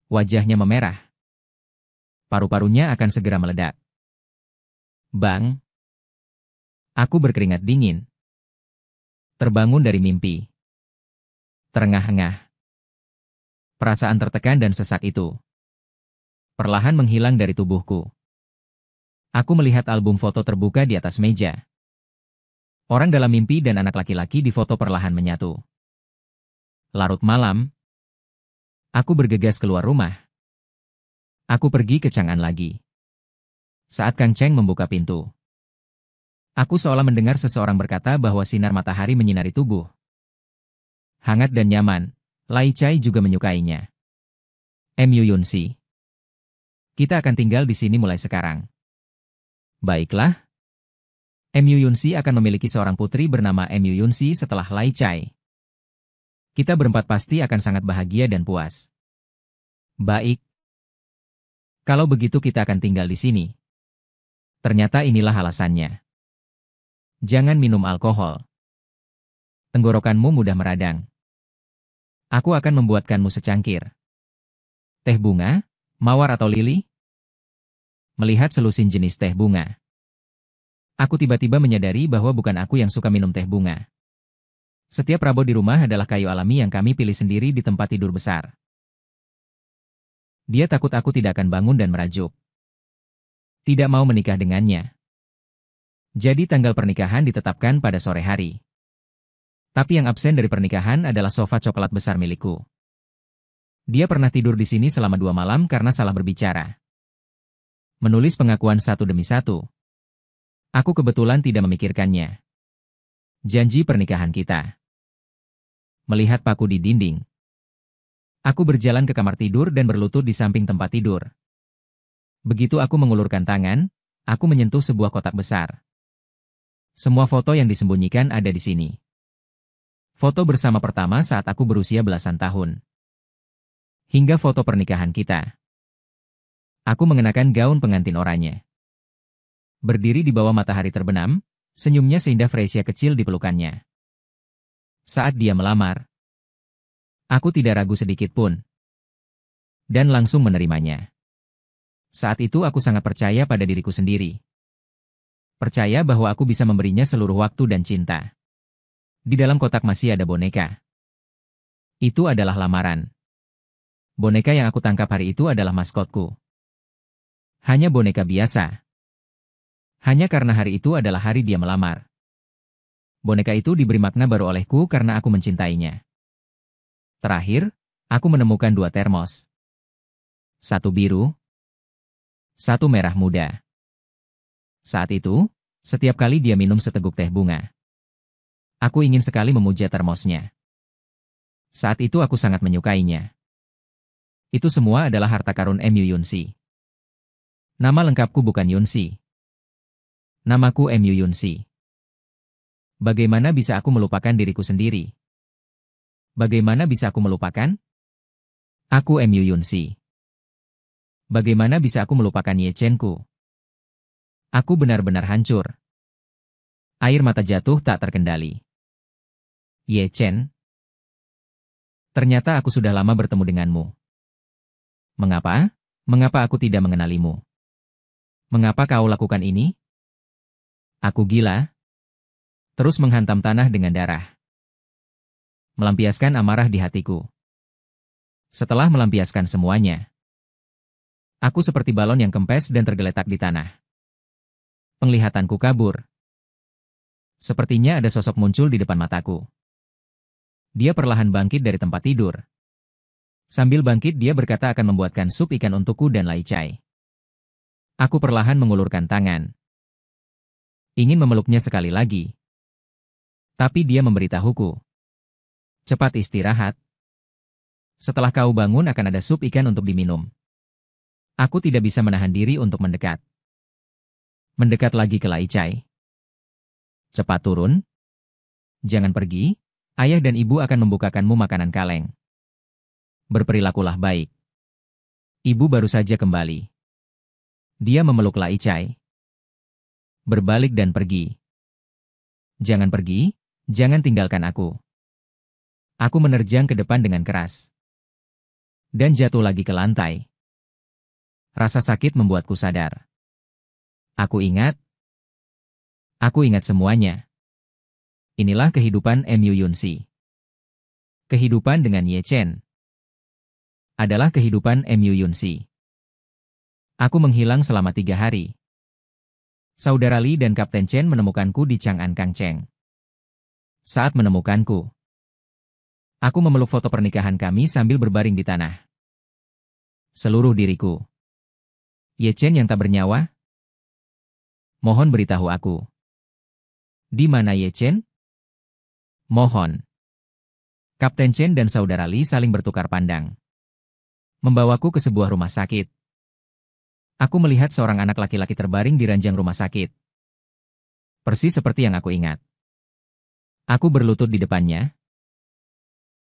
Wajahnya memerah. Paru-parunya akan segera meledak. Bang! Aku berkeringat dingin. Terbangun dari mimpi. Terengah-engah. Perasaan tertekan dan sesak itu perlahan menghilang dari tubuhku. Aku melihat album foto terbuka di atas meja. Orang dalam mimpi dan anak laki-laki di foto perlahan menyatu. Larut malam, aku bergegas keluar rumah. Aku pergi ke Chang'an lagi. Saat Kang Cheng membuka pintu, aku seolah mendengar seseorang berkata bahwa sinar matahari menyinari tubuh. Hangat dan nyaman, Lai Chai juga menyukainya. Mu Yunxi. Kita akan tinggal di sini mulai sekarang. Baiklah. Mu Yunxi akan memiliki seorang putri bernama Mu Yunxi setelah Lai Chai. Kita berempat pasti akan sangat bahagia dan puas. Baik. Kalau begitu kita akan tinggal di sini. Ternyata inilah alasannya. Jangan minum alkohol. Tenggorokanmu mudah meradang. Aku akan membuatkanmu secangkir. Teh bunga, mawar atau lili? Melihat selusin jenis teh bunga, aku tiba-tiba menyadari bahwa bukan aku yang suka minum teh bunga. Setiap Rabo di rumah adalah kayu alami yang kami pilih sendiri di tempat tidur besar. Dia takut aku tidak akan bangun dan merajuk. Tidak mau menikah dengannya. Jadi tanggal pernikahan ditetapkan pada sore hari. Tapi yang absen dari pernikahan adalah sofa coklat besar milikku. Dia pernah tidur di sini selama 2 malam karena salah berbicara. Menulis pengakuan satu demi satu. Aku kebetulan tidak memikirkannya. Janji pernikahan kita. Melihat paku di dinding. Aku berjalan ke kamar tidur dan berlutut di samping tempat tidur. Begitu aku mengulurkan tangan, aku menyentuh sebuah kotak besar. Semua foto yang disembunyikan ada di sini. Foto bersama pertama saat aku berusia belasan tahun. Hingga foto pernikahan kita. Aku mengenakan gaun pengantin oranye. Berdiri di bawah matahari terbenam, senyumnya seindah Fresia kecil di pelukannya. Saat dia melamar, aku tidak ragu sedikit pun. Dan langsung menerimanya. Saat itu aku sangat percaya pada diriku sendiri. Percaya bahwa aku bisa memberinya seluruh waktu dan cinta. Di dalam kotak masih ada boneka. Itu adalah lamaran. Boneka yang aku tangkap hari itu adalah maskotku. Hanya boneka biasa. Hanya karena hari itu adalah hari dia melamar. Boneka itu diberi makna baru olehku karena aku mencintainya. Terakhir, aku menemukan 2 termos. 1 biru, 1 merah muda. Saat itu, setiap kali dia minum seteguk teh bunga, aku ingin sekali memuja termosnya. Saat itu aku sangat menyukainya. Itu semua adalah harta karun Mu Yunxi. Nama lengkapku bukan Yunxi. Namaku Mu Yunxi. Bagaimana bisa aku melupakan diriku sendiri? Bagaimana bisa aku melupakan? Aku Mu Yunxi. Bagaimana bisa aku melupakan Ye Chen-ku? Aku benar-benar hancur. Air mata jatuh tak terkendali. Ye Chen. Ternyata aku sudah lama bertemu denganmu. Mengapa? Mengapa aku tidak mengenalimu? Mengapa kau lakukan ini? Aku gila. Terus menghantam tanah dengan darah. Melampiaskan amarah di hatiku. Setelah melampiaskan semuanya, aku seperti balon yang kempes dan tergeletak di tanah. Penglihatanku kabur. Sepertinya ada sosok muncul di depan mataku. Dia perlahan bangkit dari tempat tidur. Sambil bangkit dia berkata akan membuatkan sup ikan untukku dan Lai Chai. Aku perlahan mengulurkan tangan. Ingin memeluknya sekali lagi. Tapi dia memberitahuku. Cepat istirahat. Setelah kau bangun akan ada sup ikan untuk diminum. Aku tidak bisa menahan diri untuk mendekat. Mendekat lagi ke Lai Chai. Cepat turun. Jangan pergi, ayah dan ibu akan membukakanmu makanan kaleng. Berperilakulah baik. Ibu baru saja kembali. Dia memeluk Lai Chai. Berbalik dan pergi. Jangan pergi, jangan tinggalkan aku. Aku menerjang ke depan dengan keras. Dan jatuh lagi ke lantai. Rasa sakit membuatku sadar. Aku ingat semuanya. Inilah kehidupan Mu Yunxi. Kehidupan dengan Ye Chen adalah kehidupan Mu Yunxi. Aku menghilang selama 3 hari. Saudara Li dan Kapten Chen menemukanku di Chang'an Kangcheng. Saat menemukanku, aku memeluk foto pernikahan kami sambil berbaring di tanah. Seluruh diriku. Ye Chen yang tak bernyawa? Mohon beritahu aku. Di mana Ye Chen? Mohon. Kapten Chen dan saudara Li saling bertukar pandang. Membawaku ke sebuah rumah sakit. Aku melihat seorang anak laki-laki terbaring di ranjang rumah sakit. Persis seperti yang aku ingat. Aku berlutut di depannya.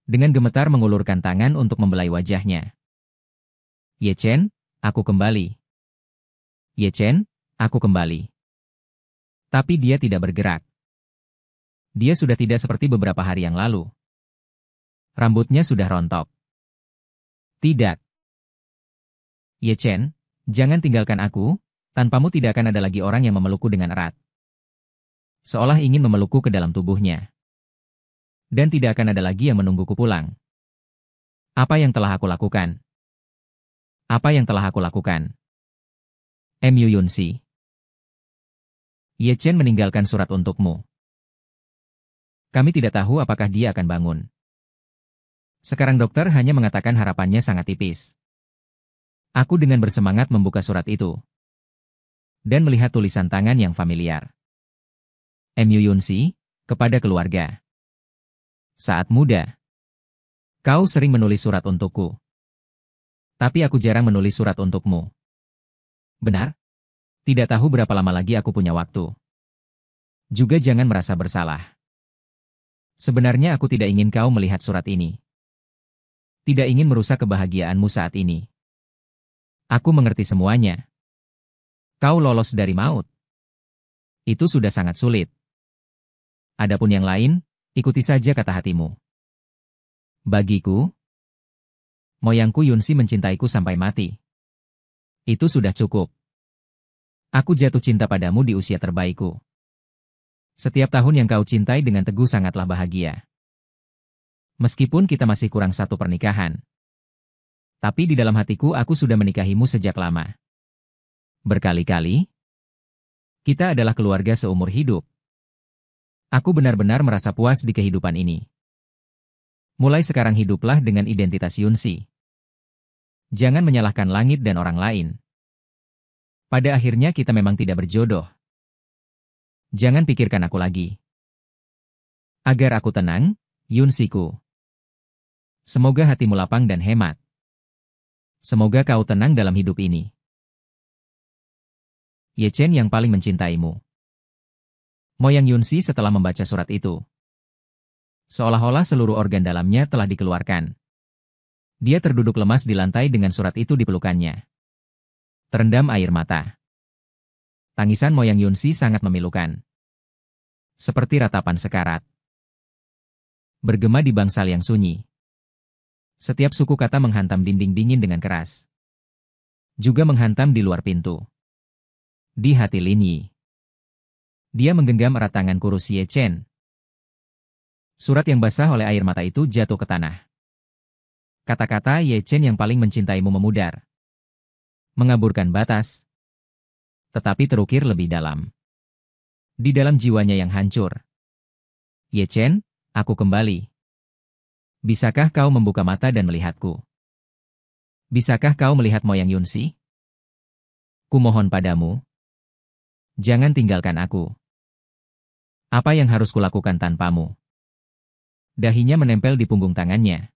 Dengan gemetar mengulurkan tangan untuk membelai wajahnya. Ye Chen, aku kembali. Ye Chen, aku kembali. Tapi dia tidak bergerak. Dia sudah tidak seperti beberapa hari yang lalu. Rambutnya sudah rontok. Tidak. Ye Chen, jangan tinggalkan aku, tanpamu tidak akan ada lagi orang yang memelukku dengan erat. Seolah ingin memelukku ke dalam tubuhnya. Dan tidak akan ada lagi yang menungguku pulang. Apa yang telah aku lakukan? Apa yang telah aku lakukan? Mu Yunxi. Ye Chen meninggalkan surat untukmu. Kami tidak tahu apakah dia akan bangun. Sekarang dokter hanya mengatakan harapannya sangat tipis. Aku dengan bersemangat membuka surat itu. Dan melihat tulisan tangan yang familiar. Mu Yunxi, kepada keluarga. Saat muda, kau sering menulis surat untukku. Tapi aku jarang menulis surat untukmu. Benar? Tidak tahu berapa lama lagi aku punya waktu. Juga jangan merasa bersalah. Sebenarnya aku tidak ingin kau melihat surat ini. Tidak ingin merusak kebahagiaanmu saat ini. Aku mengerti semuanya. Kau lolos dari maut. Itu sudah sangat sulit. Adapun yang lain, ikuti saja kata hatimu. Bagiku, moyangku Yunxi mencintaiku sampai mati. Itu sudah cukup. Aku jatuh cinta padamu di usia terbaikku. Setiap tahun yang kau cintai dengan teguh sangatlah bahagia. Meskipun kita masih kurang satu pernikahan. Tapi di dalam hatiku aku sudah menikahimu sejak lama. Berkali-kali. Kita adalah keluarga seumur hidup. Aku benar-benar merasa puas di kehidupan ini. Mulai sekarang hiduplah dengan identitas Yunxi. Jangan menyalahkan langit dan orang lain. Pada akhirnya kita memang tidak berjodoh. Jangan pikirkan aku lagi. Agar aku tenang, Yunxiku. Semoga hatimu lapang dan hemat. Semoga kau tenang dalam hidup ini. Ye Chen yang paling mencintaimu. Moyang Yunxi setelah membaca surat itu. Seolah-olah seluruh organ dalamnya telah dikeluarkan. Dia terduduk lemas di lantai dengan surat itu di pelukannya. Terendam air mata. Tangisan moyang Yunxi sangat memilukan. Seperti ratapan sekarat. Bergema di bangsal yang sunyi. Setiap suku kata menghantam dinding dingin dengan keras. Juga menghantam di luar pintu. Di hati Lin Yi. Dia menggenggam erat tangan kurus Ye Chen. Surat yang basah oleh air mata itu jatuh ke tanah. Kata-kata Ye Chen yang paling mencintaimu memudar. Mengaburkan batas. Tetapi terukir lebih dalam. Di dalam jiwanya yang hancur. Ye Chen, aku kembali. Bisakah kau membuka mata dan melihatku? Bisakah kau melihat moyang Yunxi? Kumohon padamu. Jangan tinggalkan aku. Apa yang harus kulakukan tanpamu? Dahinya menempel di punggung tangannya.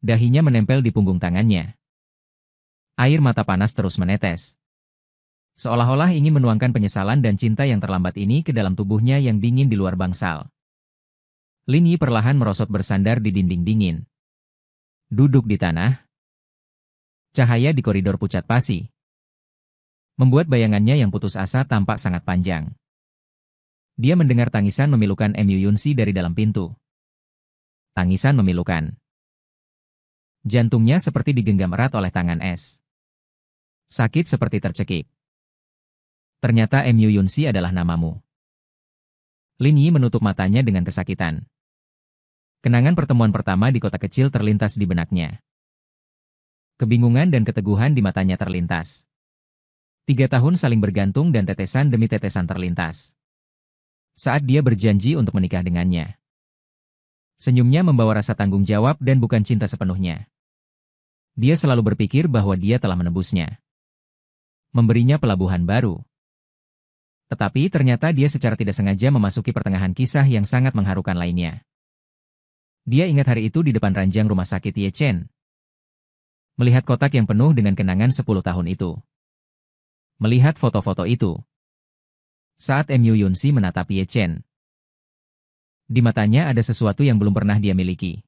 Dahinya menempel di punggung tangannya. Air mata panas terus menetes. Seolah-olah ingin menuangkan penyesalan dan cinta yang terlambat ini ke dalam tubuhnya yang dingin di luar bangsal. Lin Yi perlahan merosot bersandar di dinding dingin. Duduk di tanah. Cahaya di koridor pucat pasi. Membuat bayangannya yang putus asa tampak sangat panjang. Dia mendengar tangisan memilukan Mu Yunxi dari dalam pintu. Tangisan memilukan. Jantungnya seperti digenggam erat oleh tangan es. Sakit seperti tercekik. Ternyata Mu Yunxi adalah namamu. Lin Yi menutup matanya dengan kesakitan. Kenangan pertemuan pertama di kota kecil terlintas di benaknya. Kebingungan dan keteguhan di matanya terlintas. 3 tahun saling bergantung dan tetesan demi tetesan terlintas. Saat dia berjanji untuk menikah dengannya. Senyumnya membawa rasa tanggung jawab dan bukan cinta sepenuhnya. Dia selalu berpikir bahwa dia telah menebusnya. Memberinya pelabuhan baru. Tetapi ternyata dia secara tidak sengaja memasuki pertengahan kisah yang sangat mengharukan lainnya. Dia ingat hari itu di depan ranjang rumah sakit Ye Chen. Melihat kotak yang penuh dengan kenangan 10 tahun itu. Melihat foto-foto itu. Saat Mu Yunsi menatap Ye Chen. Di matanya ada sesuatu yang belum pernah dia miliki.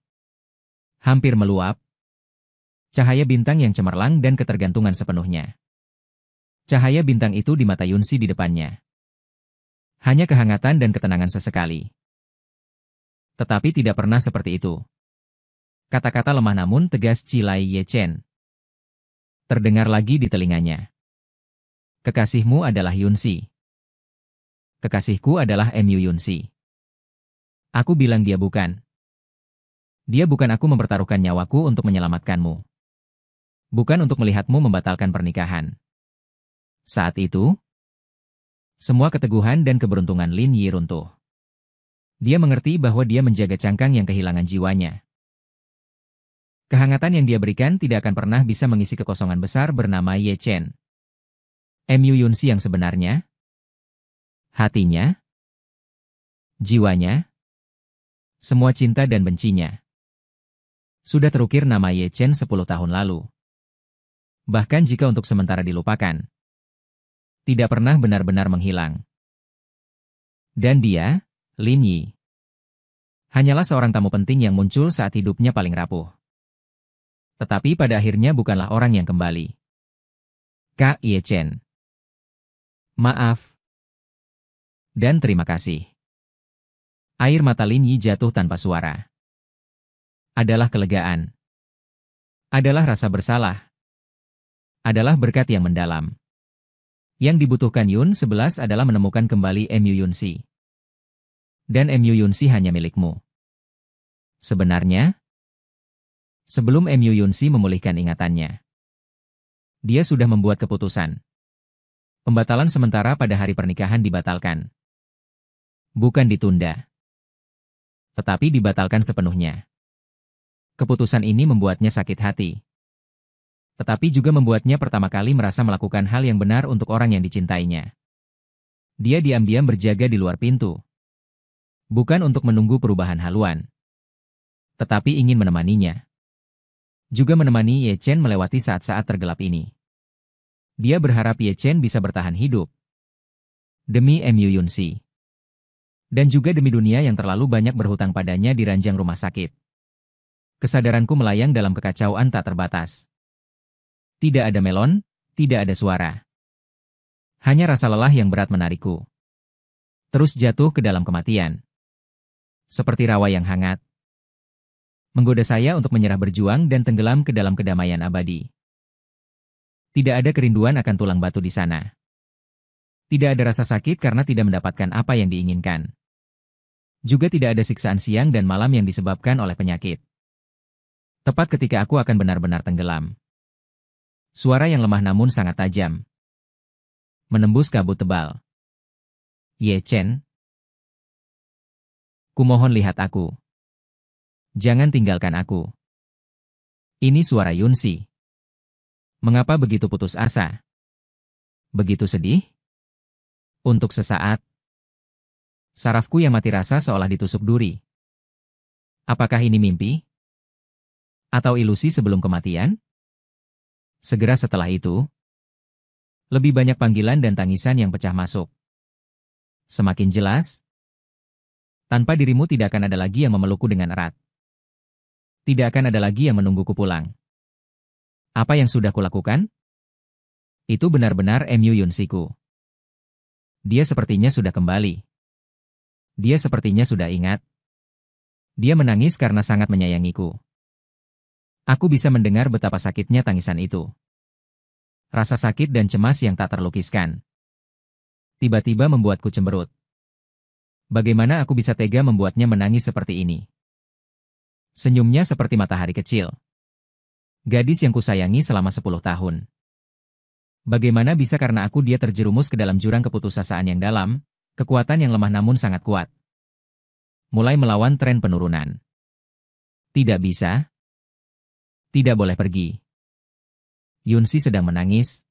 Hampir meluap. Cahaya bintang yang cemerlang dan ketergantungan sepenuhnya. Cahaya bintang itu di mata Yunsi di depannya. Hanya kehangatan dan ketenangan sesekali. Tetapi tidak pernah seperti itu. Kata-kata lemah namun tegas Cilai Ye Chen. Terdengar lagi di telinganya. Kekasihmu adalah Yunsi. Kekasihku adalah Mu Yunsi. Aku bilang dia bukan. Dia bukan. Aku mempertaruhkan nyawaku untuk menyelamatkanmu. Bukan untuk melihatmu membatalkan pernikahan. Saat itu, semua keteguhan dan keberuntungan Lin Yi runtuh. Dia mengerti bahwa dia menjaga cangkang yang kehilangan jiwanya. Kehangatan yang dia berikan tidak akan pernah bisa mengisi kekosongan besar bernama Ye Chen. Mu Yunsi yang sebenarnya, hatinya, jiwanya, semua cinta dan bencinya. Sudah terukir nama Ye Chen 10 tahun lalu. Bahkan jika untuk sementara dilupakan, tidak pernah benar-benar menghilang. Dan dia, Lin Yi, hanyalah seorang tamu penting yang muncul saat hidupnya paling rapuh. Tetapi pada akhirnya bukanlah orang yang kembali. Kak Ye Chen. Maaf. Dan terima kasih. Air mata Lin Yi jatuh tanpa suara. Adalah kelegaan. Adalah rasa bersalah. Adalah berkat yang mendalam. Yang dibutuhkan Yun 11 adalah menemukan kembali Mu Yunsi. Dan Mu Yunsi hanya milikmu. Sebenarnya, sebelum Mu Yunsi memulihkan ingatannya, dia sudah membuat keputusan. Pembatalan sementara pada hari pernikahan dibatalkan. Bukan ditunda. Tetapi dibatalkan sepenuhnya. Keputusan ini membuatnya sakit hati. Tetapi juga membuatnya pertama kali merasa melakukan hal yang benar untuk orang yang dicintainya. Dia diam-diam berjaga di luar pintu. Bukan untuk menunggu perubahan haluan. Tetapi ingin menemaninya. Juga menemani Ye Chen melewati saat-saat tergelap ini. Dia berharap Ye Chen bisa bertahan hidup. Demi Mu Yunsi. Dan juga demi dunia yang terlalu banyak berhutang padanya di ranjang rumah sakit. Kesadaranku melayang dalam kekacauan tak terbatas. Tidak ada melon, tidak ada suara. Hanya rasa lelah yang berat menarikku. Terus jatuh ke dalam kematian. Seperti rawa yang hangat. Menggoda saya untuk menyerah berjuang dan tenggelam ke dalam kedamaian abadi. Tidak ada kerinduan akan tulang batu di sana. Tidak ada rasa sakit karena tidak mendapatkan apa yang diinginkan. Juga tidak ada siksaan siang dan malam yang disebabkan oleh penyakit. Tepat ketika aku akan benar-benar tenggelam. Suara yang lemah namun sangat tajam. Menembus kabut tebal. Ye Chen. Kumohon lihat aku. Jangan tinggalkan aku. Ini suara Yunsi. Mengapa begitu putus asa? Begitu sedih? Untuk sesaat. Sarafku yang mati rasa seolah ditusuk duri. Apakah ini mimpi? Atau ilusi sebelum kematian? Segera setelah itu, lebih banyak panggilan dan tangisan yang pecah masuk. Semakin jelas, tanpa dirimu tidak akan ada lagi yang memelukku dengan erat. Tidak akan ada lagi yang menungguku pulang. Apa yang sudah kulakukan? Itu benar-benar Mu Yunsiku. Dia sepertinya sudah kembali. Dia sepertinya sudah ingat. Dia menangis karena sangat menyayangiku. Aku bisa mendengar betapa sakitnya tangisan itu. Rasa sakit dan cemas yang tak terlukiskan. Tiba-tiba membuatku cemberut. Bagaimana aku bisa tega membuatnya menangis seperti ini? Senyumnya seperti matahari kecil. Gadis yang kusayangi selama 10 tahun. Bagaimana bisa karena aku dia terjerumus ke dalam jurang keputusasaan yang dalam, kekuatan yang lemah namun sangat kuat. Mulai melawan tren penurunan. Tidak bisa. Tidak boleh pergi. Yunsi sedang menangis.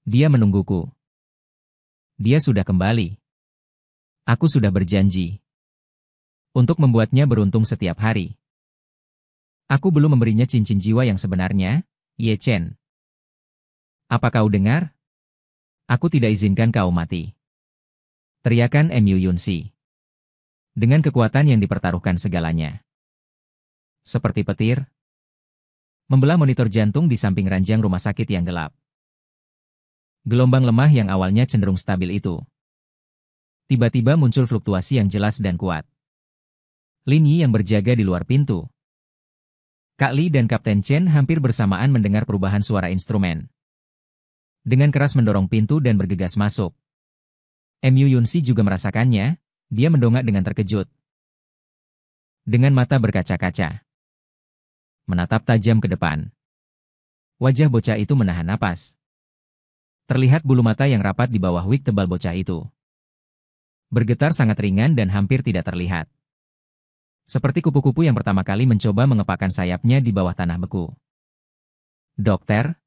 Dia menungguku. Dia sudah kembali. Aku sudah berjanji untuk membuatnya beruntung setiap hari. Aku belum memberinya cincin jiwa yang sebenarnya, Ye Chen. Apa kau dengar? Aku tidak izinkan kau mati. Teriakan Mu Yunsi. Dengan kekuatan yang dipertaruhkan segalanya. Seperti petir. Membelah monitor jantung di samping ranjang rumah sakit yang gelap. Gelombang lemah yang awalnya cenderung stabil itu. Tiba-tiba muncul fluktuasi yang jelas dan kuat. Lin Yi yang berjaga di luar pintu. Kak Li dan Kapten Chen hampir bersamaan mendengar perubahan suara instrumen. Dengan keras mendorong pintu dan bergegas masuk. Mu Yunsi juga merasakannya, dia mendongak dengan terkejut. Dengan mata berkaca-kaca. Menatap tajam ke depan. Wajah bocah itu menahan napas. Terlihat bulu mata yang rapat di bawah wig tebal bocah itu. Bergetar sangat ringan dan hampir tidak terlihat. Seperti kupu-kupu yang pertama kali mencoba mengepakkan sayapnya di bawah tanah beku. Dokter?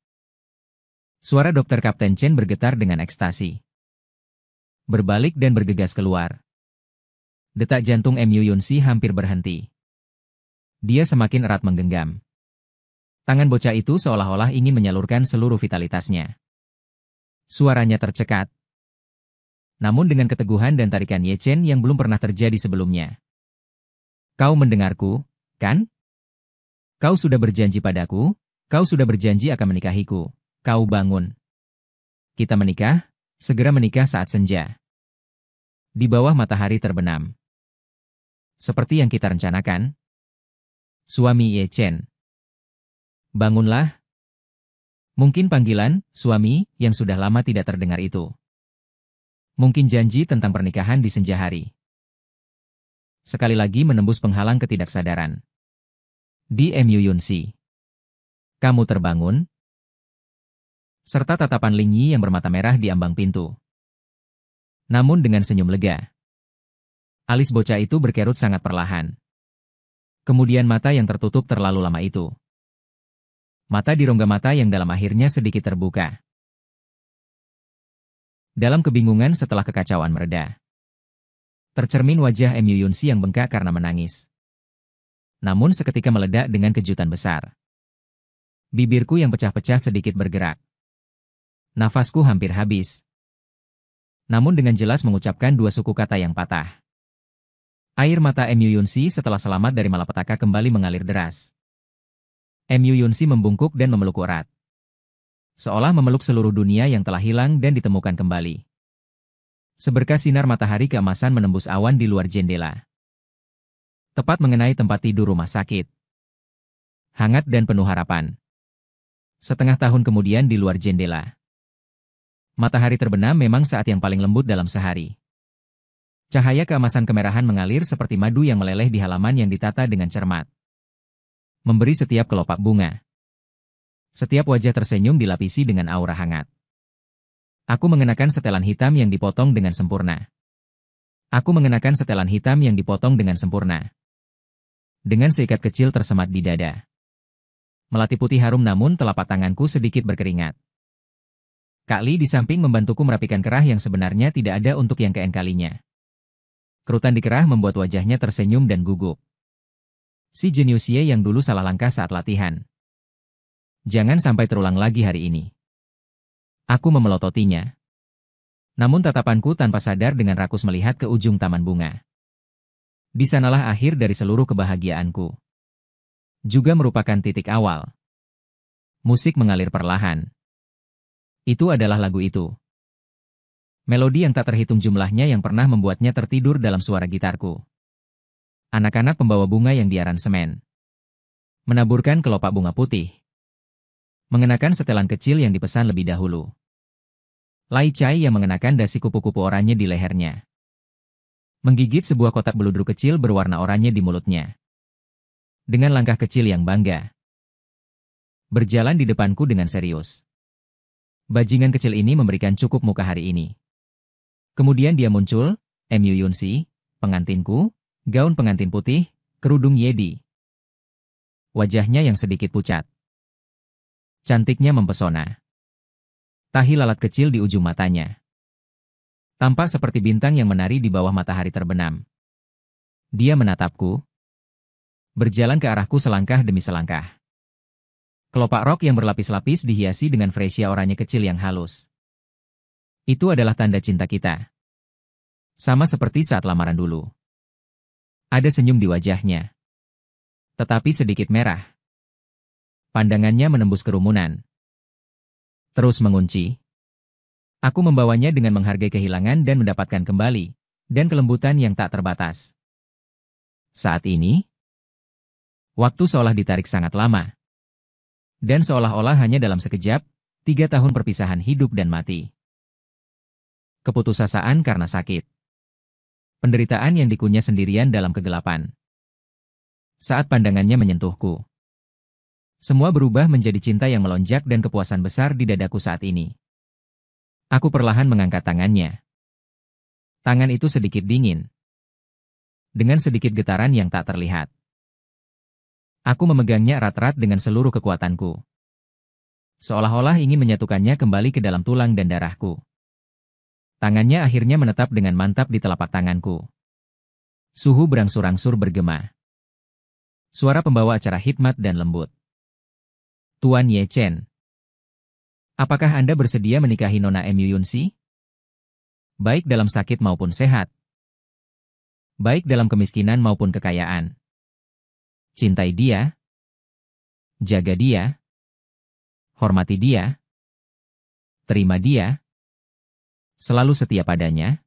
Suara dokter Kapten Chen bergetar dengan ekstasi. Berbalik dan bergegas keluar. Detak jantung Mu Yunsi hampir berhenti. Dia semakin erat menggenggam. Tangan bocah itu seolah-olah ingin menyalurkan seluruh vitalitasnya. Suaranya tercekat. Namun dengan keteguhan dan tarikan Ye Chen yang belum pernah terjadi sebelumnya. Kau mendengarku, kan? Kau sudah berjanji padaku, kau sudah berjanji akan menikahiku. Kau bangun. Kita menikah, segera menikah saat senja. Di bawah matahari terbenam. Seperti yang kita rencanakan. Suami Ye Chen. Bangunlah. Mungkin panggilan, suami, yang sudah lama tidak terdengar itu. Mungkin janji tentang pernikahan di senja hari. Sekali lagi menembus penghalang ketidaksadaran. Di Mu Yunsi. Kamu terbangun? Serta tatapan Lin Yi yang bermata merah di ambang pintu. Namun dengan senyum lega. Alis bocah itu berkerut sangat perlahan. Kemudian mata yang tertutup terlalu lama itu. Mata di rongga mata yang dalam akhirnya sedikit terbuka. Dalam kebingungan setelah kekacauan mereda. Tercermin wajah Mu Yunsi yang bengkak karena menangis. Namun seketika meledak dengan kejutan besar. Bibirku yang pecah-pecah sedikit bergerak. Nafasku hampir habis. Namun dengan jelas mengucapkan dua suku kata yang patah. Air mata Mu Yunsi setelah selamat dari malapetaka kembali mengalir deras. Mu Yunsi membungkuk dan memeluk erat. Seolah memeluk seluruh dunia yang telah hilang dan ditemukan kembali. Seberkas sinar matahari keemasan menembus awan di luar jendela. Tepat mengenai tempat tidur rumah sakit. Hangat dan penuh harapan. Setengah tahun kemudian di luar jendela. Matahari terbenam memang saat yang paling lembut dalam sehari. Cahaya keemasan kemerahan mengalir seperti madu yang meleleh di halaman yang ditata dengan cermat. Memberi setiap kelopak bunga. Setiap wajah tersenyum dilapisi dengan aura hangat. Aku mengenakan setelan hitam yang dipotong dengan sempurna. Aku mengenakan setelan hitam yang dipotong dengan sempurna. Dengan seikat kecil tersemat di dada. Melati putih harum namun telapak tanganku sedikit berkeringat. Kak Li di samping membantuku merapikan kerah yang sebenarnya tidak ada untuk yang kean kalinya. Kerutan di kerah membuat wajahnya tersenyum dan gugup. Si jenius Ye yang dulu salah langkah saat latihan. Jangan sampai terulang lagi hari ini. Aku memelototinya. Namun tatapanku tanpa sadar dengan rakus melihat ke ujung taman bunga. Di sanalah akhir dari seluruh kebahagiaanku. Juga merupakan titik awal. Musik mengalir perlahan. Itu adalah lagu itu. Melodi yang tak terhitung jumlahnya yang pernah membuatnya tertidur dalam suara gitarku. Anak-anak pembawa bunga yang diaransemen. Menaburkan kelopak bunga putih. Mengenakan setelan kecil yang dipesan lebih dahulu. Lai Chai yang mengenakan dasi kupu-kupu oranye di lehernya. Menggigit sebuah kotak beludru kecil berwarna oranye di mulutnya. Dengan langkah kecil yang bangga. berjalan di depanku dengan serius. Bajingan kecil ini memberikan cukup muka hari ini. Kemudian dia muncul, Mu Yunsi, pengantinku, gaun pengantin putih, kerudung Yedi. Wajahnya yang sedikit pucat. Cantiknya mempesona. Tahi lalat kecil di ujung matanya. Tampak seperti bintang yang menari di bawah matahari terbenam. Dia menatapku. Berjalan ke arahku selangkah demi selangkah. Kelopak rok yang berlapis-lapis dihiasi dengan fresia oranye kecil yang halus. Itu adalah tanda cinta kita. Sama seperti saat lamaran dulu. Ada senyum di wajahnya. Tetapi sedikit merah. Pandangannya menembus kerumunan. Terus mengunci. Aku membawanya dengan menghargai kehilangan dan mendapatkan kembali, dan kelembutan yang tak terbatas. Saat ini, waktu seolah ditarik sangat lama. Dan seolah-olah hanya dalam sekejap, 3 tahun perpisahan hidup dan mati. Keputusasaan karena sakit. Penderitaan yang dikunyah sendirian dalam kegelapan. Saat pandangannya menyentuhku. Semua berubah menjadi cinta yang melonjak dan kepuasan besar di dadaku saat ini. Aku perlahan mengangkat tangannya. Tangan itu sedikit dingin. Dengan sedikit getaran yang tak terlihat. Aku memegangnya erat-erat dengan seluruh kekuatanku. Seolah-olah ingin menyatukannya kembali ke dalam tulang dan darahku. Tangannya akhirnya menetap dengan mantap di telapak tanganku. Suhu berangsur-angsur bergema. Suara pembawa acara hikmat dan lembut. Tuan Ye Chen. Apakah Anda bersedia menikahi Nona Mu Yunsi? Baik dalam sakit maupun sehat. Baik dalam kemiskinan maupun kekayaan. Cintai dia. Jaga dia. Hormati dia. Terima dia. Selalu setia padanya.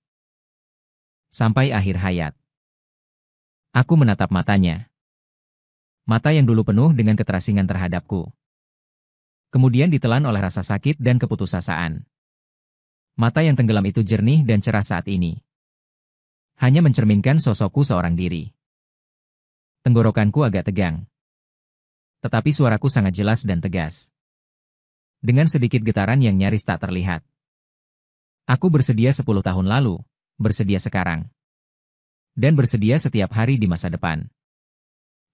Sampai akhir hayat. Aku menatap matanya. Mata yang dulu penuh dengan keterasingan terhadapku. Kemudian ditelan oleh rasa sakit dan keputusasaan. Mata yang tenggelam itu jernih dan cerah saat ini. Hanya mencerminkan sosokku seorang diri. Tenggorokanku agak tegang. Tetapi suaraku sangat jelas dan tegas. Dengan sedikit getaran yang nyaris tak terlihat. Aku bersedia 10 tahun lalu, bersedia sekarang. Dan bersedia setiap hari di masa depan.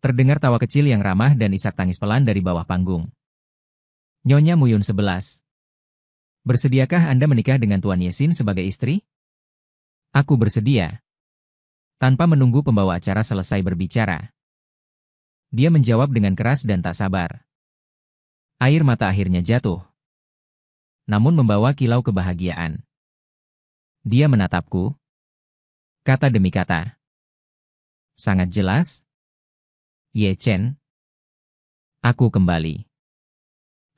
Terdengar tawa kecil yang ramah dan isak tangis pelan dari bawah panggung. Nyonya Muyun 11. Bersediakah Anda menikah dengan Tuan Yesin sebagai istri? Aku bersedia. Tanpa menunggu pembawa acara selesai berbicara. Dia menjawab dengan keras dan tak sabar. Air mata akhirnya jatuh. Namun membawa kilau kebahagiaan. Dia menatapku. Kata demi kata. Sangat jelas. Ye Chen. Aku kembali.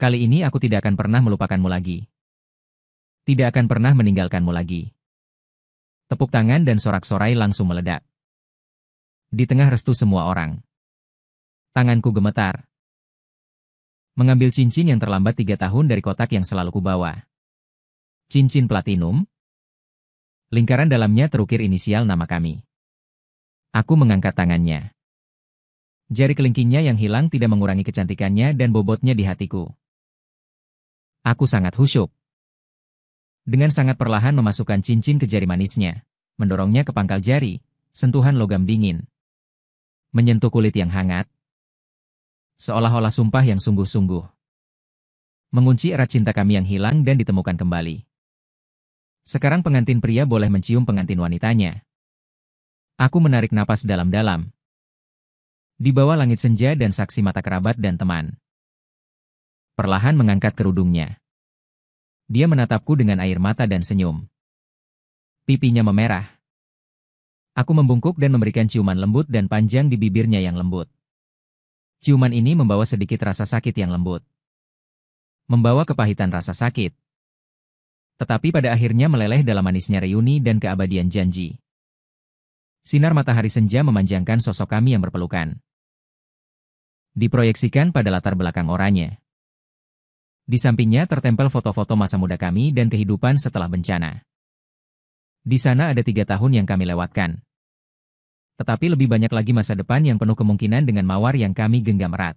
Kali ini aku tidak akan pernah melupakanmu lagi. Tidak akan pernah meninggalkanmu lagi. Tepuk tangan dan sorak-sorai langsung meledak. Di tengah restu semua orang. Tanganku gemetar. Mengambil cincin yang terlambat 3 tahun dari kotak yang selalu kubawa. Cincin platinum. Lingkaran dalamnya terukir inisial nama kami. Aku mengangkat tangannya. Jari kelingkingnya yang hilang tidak mengurangi kecantikannya dan bobotnya di hatiku. Aku sangat khusyuk. Dengan sangat perlahan memasukkan cincin ke jari manisnya, mendorongnya ke pangkal jari, sentuhan logam dingin. Menyentuh kulit yang hangat. Seolah-olah sumpah yang sungguh-sungguh. Mengunci erat cinta kami yang hilang dan ditemukan kembali. Sekarang pengantin pria boleh mencium pengantin wanitanya. Aku menarik napas dalam-dalam. Di bawah langit senja dan saksi mata kerabat dan teman. Perlahan mengangkat kerudungnya. Dia menatapku dengan air mata dan senyum. Pipinya memerah. Aku membungkuk dan memberikan ciuman lembut dan panjang di bibirnya yang lembut. Ciuman ini membawa sedikit rasa sakit yang lembut. Membawa kepahitan rasa sakit. Tetapi pada akhirnya meleleh dalam manisnya reuni dan keabadian janji. Sinar matahari senja memanjangkan sosok kami yang berpelukan. Diproyeksikan pada latar belakang oranye. Di sampingnya tertempel foto-foto masa muda kami dan kehidupan setelah bencana. Di sana ada 3 tahun yang kami lewatkan. Tetapi lebih banyak lagi masa depan yang penuh kemungkinan dengan mawar yang kami genggam erat.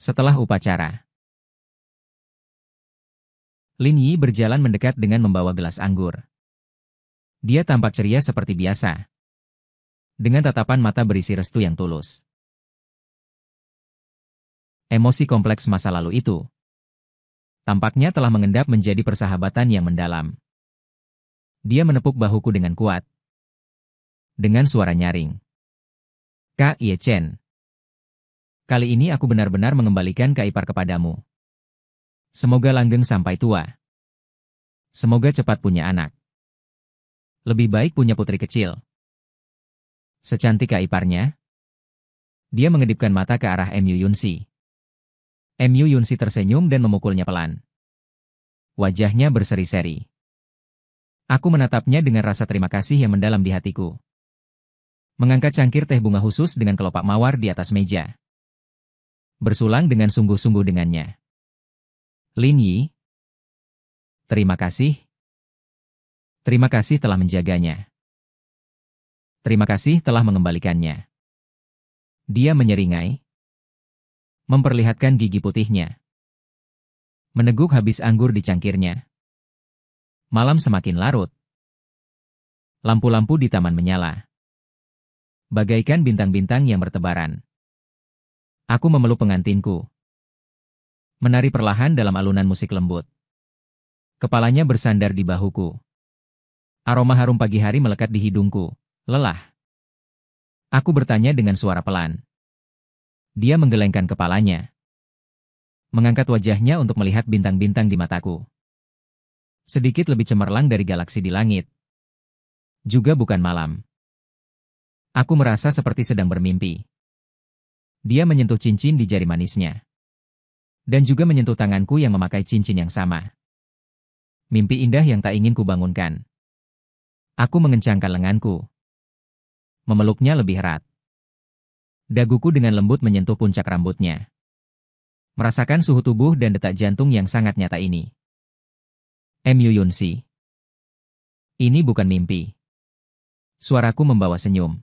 Setelah upacara, Lin Yi berjalan mendekat dengan membawa gelas anggur. Dia tampak ceria seperti biasa, dengan tatapan mata berisi restu yang tulus. Emosi kompleks masa lalu itu tampaknya telah mengendap menjadi persahabatan yang mendalam. Dia menepuk bahuku dengan kuat, dengan suara nyaring. Kak Ye Chen, kali ini aku benar-benar mengembalikan Kak Ipar kepadamu. Semoga langgeng sampai tua. Semoga cepat punya anak. Lebih baik punya putri kecil. Secantik Kak Iparnya, dia mengedipkan mata ke arah Mu Yunsi. Mu Yunsi tersenyum dan memukulnya pelan. Wajahnya berseri-seri. Aku menatapnya dengan rasa terima kasih yang mendalam di hatiku. Mengangkat cangkir teh bunga khusus dengan kelopak mawar di atas meja. Bersulang dengan sungguh-sungguh dengannya. Lin Yi, terima kasih. Terima kasih telah menjaganya. Terima kasih telah mengembalikannya. Dia menyeringai, memperlihatkan gigi putihnya. Meneguk habis anggur di cangkirnya. Malam semakin larut. Lampu-lampu di taman menyala, bagaikan bintang-bintang yang bertebaran. Aku memeluk pengantinku, menari perlahan dalam alunan musik lembut. Kepalanya bersandar di bahuku. Aroma harum pagi hari melekat di hidungku. Lelah. Aku bertanya dengan suara pelan. Dia menggelengkan kepalanya, mengangkat wajahnya untuk melihat bintang-bintang di mataku. Sedikit lebih cemerlang dari galaksi di langit. Juga bukan malam. Aku merasa seperti sedang bermimpi. Dia menyentuh cincin di jari manisnya. Dan juga menyentuh tanganku yang memakai cincin yang sama. Mimpi indah yang tak ingin kubangunkan. Aku mengencangkan lenganku, memeluknya lebih erat. Daguku dengan lembut menyentuh puncak rambutnya. Merasakan suhu tubuh dan detak jantung yang sangat nyata ini. Mu Yunsi. Ini bukan mimpi. Suaraku membawa senyum.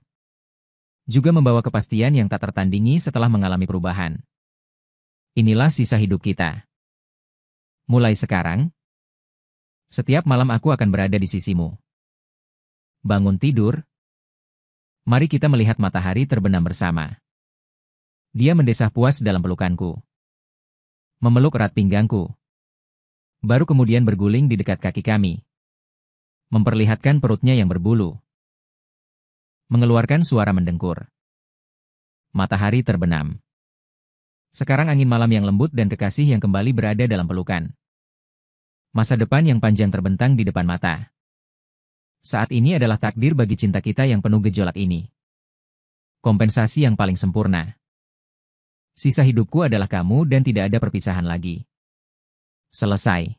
Juga membawa kepastian yang tak tertandingi setelah mengalami perubahan. Inilah sisa hidup kita. Mulai sekarang, setiap malam aku akan berada di sisimu. Bangun tidur. Mari kita melihat matahari terbenam bersama. Dia mendesah puas dalam pelukanku. Memeluk erat pinggangku. Baru kemudian berguling di dekat kaki kami. Memperlihatkan perutnya yang berbulu. Mengeluarkan suara mendengkur. Matahari terbenam. Sekarang angin malam yang lembut dan kekasih yang kembali berada dalam pelukan. Masa depan yang panjang terbentang di depan mata. Saat ini adalah takdir bagi cinta kita yang penuh gejolak ini. Kompensasi yang paling sempurna. Sisa hidupku adalah kamu dan tidak ada perpisahan lagi. Selesai.